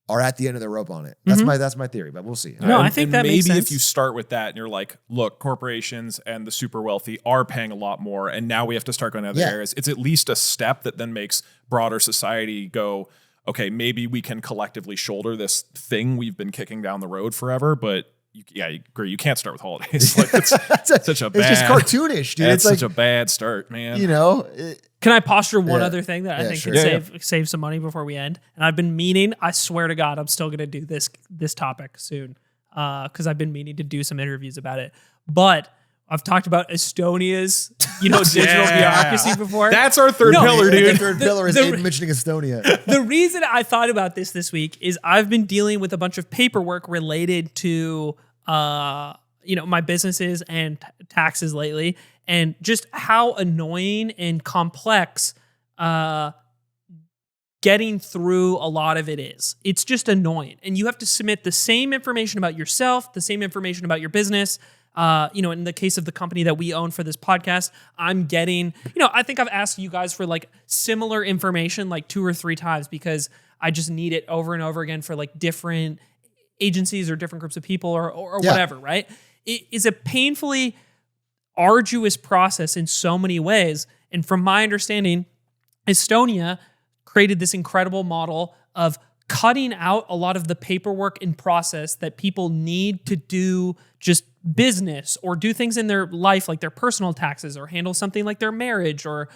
are at the end of their rope on it. That's my theory, but we'll see. No, I think that makes sense. Maybe if you start with that and you're like, look, corporations and the super wealthy are paying a lot more, and now we have to start going to other areas. It's at least a step that then makes broader society go, okay, maybe we can collectively shoulder this thing we've been kicking down the road forever, but I agree. You can't start with holidays. Like it's such a bad. It's just cartoonish, dude. It's such a bad start, man. You know. Can I posture one other thing that I think could save some money before we end? And I've been meaning. I swear to God, I'm still going to do this topic soon because I've been meaning to do some interviews about it. But I've talked about Estonia's, digital bureaucracy before. That's our third pillar, dude. The third pillar is Aiden mentioning Estonia. The reason I thought about this week is I've been dealing with a bunch of paperwork related to, my businesses and taxes lately, and just how annoying and complex getting through a lot of it is. It's just annoying. And you have to submit the same information about yourself, the same information about your business. In the case of the company that we own for this podcast, I'm getting, I think I've asked you guys for like similar information like 2 or 3 times because I just need it over and over again for like different agencies or different groups of people or whatever, right? It is a painfully arduous process in so many ways. And from my understanding, Estonia created this incredible model of cutting out a lot of the paperwork and process that people need to do just business or do things in their life like their personal taxes or handle something like their marriage or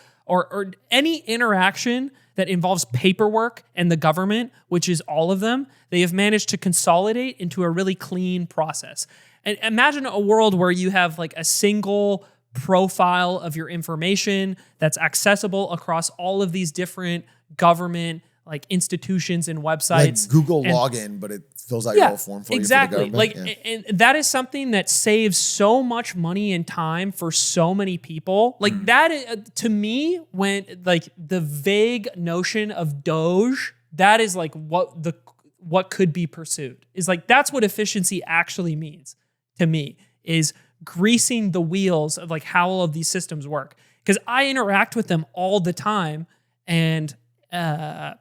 any interaction that involves paperwork and the government, which is all of them. They have managed to consolidate into a really clean process. And imagine a world where you have like a single profile of your information that's accessible across all of these different government like institutions and websites. Like Google login, but it fills out your whole form for you. Exactly. For the government. And that is something that saves so much money and time for so many people. Like that, to me, when like the vague notion of Doge, that is like what could be pursued. Is like, that's what efficiency actually means to me, is greasing the wheels of like how all of these systems work. Because I interact with them all the time, and not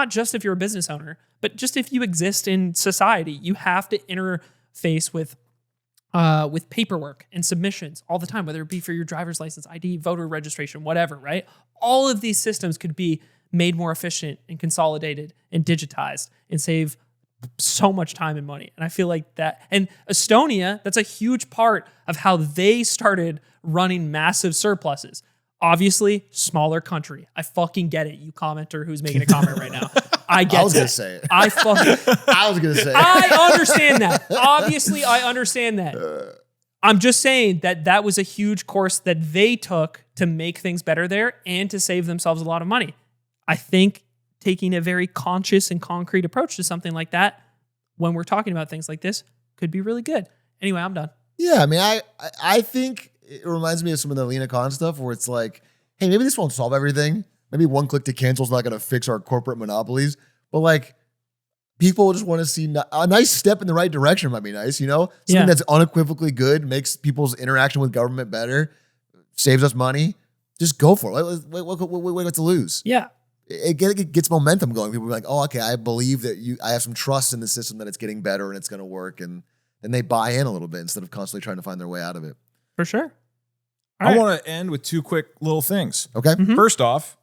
just if you're a business owner, but just if you exist in society, you have to interface with with paperwork and submissions all the time, whether it be for your driver's license, ID, voter registration, whatever, right? All of these systems could be made more efficient and consolidated and digitized and save so much time and money. And I feel like that, and Estonia, that's a huge part of how they started running massive surpluses. Obviously, smaller country. I fucking get it. You commenter who's making a comment right now. I get it. I was going to say it. I was going to say it. I understand that. Obviously, I understand that. I'm just saying that was a huge course that they took to make things better there and to save themselves a lot of money. I think taking a very conscious and concrete approach to something like that when we're talking about things like this could be really good. Anyway, I'm done. Yeah, I mean, I think it reminds me of some of the Lena Khan stuff where it's like, hey, maybe this won't solve everything. Maybe one click to cancel is not going to fix our corporate monopolies. But like, people just want to see a nice step in the right direction might be nice, you know? Something that's unequivocally good, makes people's interaction with government better, saves us money. Just go for it. What's to lose? Yeah. It gets momentum going. People are like, oh, okay, I believe that I have some trust in the system that it's getting better and it's going to work. And then they buy in a little bit instead of constantly trying to find their way out of it. For sure. I want to end with two quick little things. Okay. Mm-hmm. First off,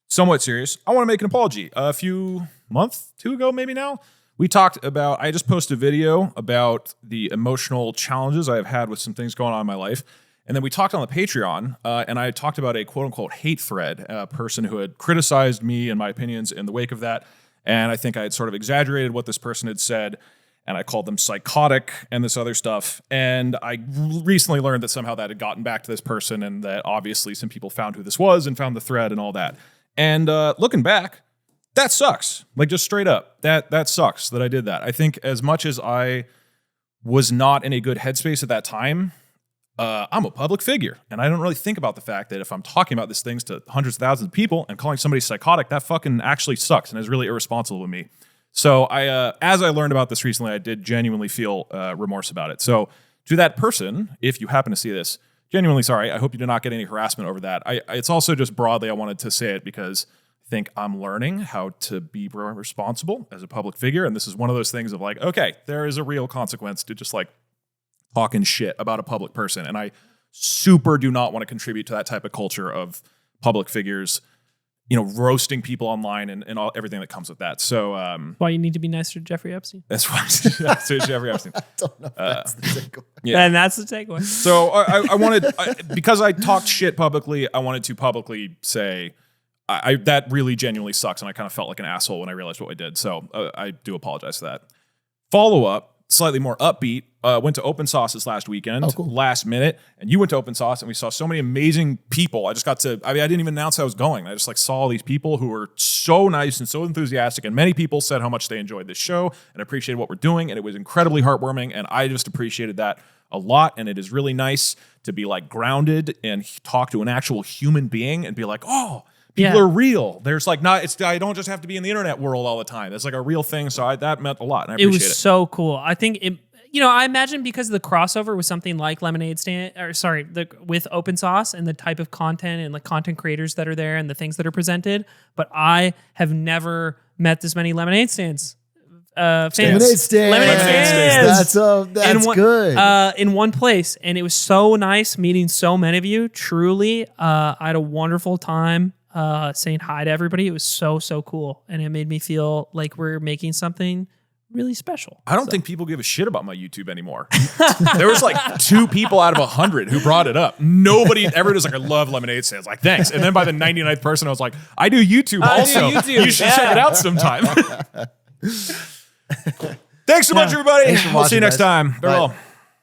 somewhat serious. I want to make an apology. A few months, 2 ago, maybe now, we talked about, I just posted a video about the emotional challenges I have had with some things going on in my life. And then we talked on the Patreon, and I talked about a quote-unquote hate thread, a person who had criticized me and my opinions in the wake of that. And I think I had sort of exaggerated what this person had said, and I called them psychotic and this other stuff. And I recently learned that somehow that had gotten back to this person and that obviously some people found who this was and found the thread and all that. And looking back, that sucks. Like, just straight up, that sucks that I did that. I think as much as I was not in a good headspace at that time, I'm a public figure, and I don't really think about the fact that if I'm talking about these things to hundreds of thousands of people and calling somebody psychotic, that fucking actually sucks and is really irresponsible of me. So as I learned about this recently, I did genuinely feel remorse about it. So to that person, if you happen to see this, genuinely sorry. I hope you did not get any harassment over that. It's also just broadly, I wanted to say it because I think I'm learning how to be responsible as a public figure. And this is one of those things of like, okay, there is a real consequence to just like talking shit about a public person. And I super do not want to contribute to that type of culture of public figures, roasting people online and everything that comes with that. So why you need to be nicer to Jeffrey Epstein. That's why to Jeffrey Epstein. I don't know if that's the takeaway. Yeah. And that's the takeaway. So I wanted, because I talked shit publicly, I wanted to publicly say that really genuinely sucks. And I kind of felt like an asshole when I realized what I did. So I do apologize for that. Follow up. Slightly more upbeat, went to Open Sauce this last weekend, last minute, and you went to Open Sauce, and we saw so many amazing people. I didn't even announce I was going. I just saw all these people who were so nice and so enthusiastic, and many people said how much they enjoyed this show and appreciated what we're doing, and it was incredibly heartwarming, and I just appreciated that a lot, and it is really nice to be grounded and talk to an actual human being and be like, oh, people are real. There's I don't just have to be in the internet world all the time. It's a real thing. So that meant a lot. And I appreciate it. It was so cool. I think I imagine because of the crossover with something like with Open Sauce and the type of content and the content creators that are there and the things that are presented. But I have never met this many lemonade stands. Lemonade stands. That's good. In one place. And it was so nice meeting so many of you. Truly, I had a wonderful time. Saying hi to everybody. It was so cool. And it made me feel like we're making something really special. I don't think people give a shit about my YouTube anymore. There was 2 people out of 100 who brought it up. Everybody was I love lemonade stands. Thanks. And then by the 99th person, I was like, I do YouTube also. You should check it out sometime. Thanks so much, everybody. We'll see you next time. Farewell.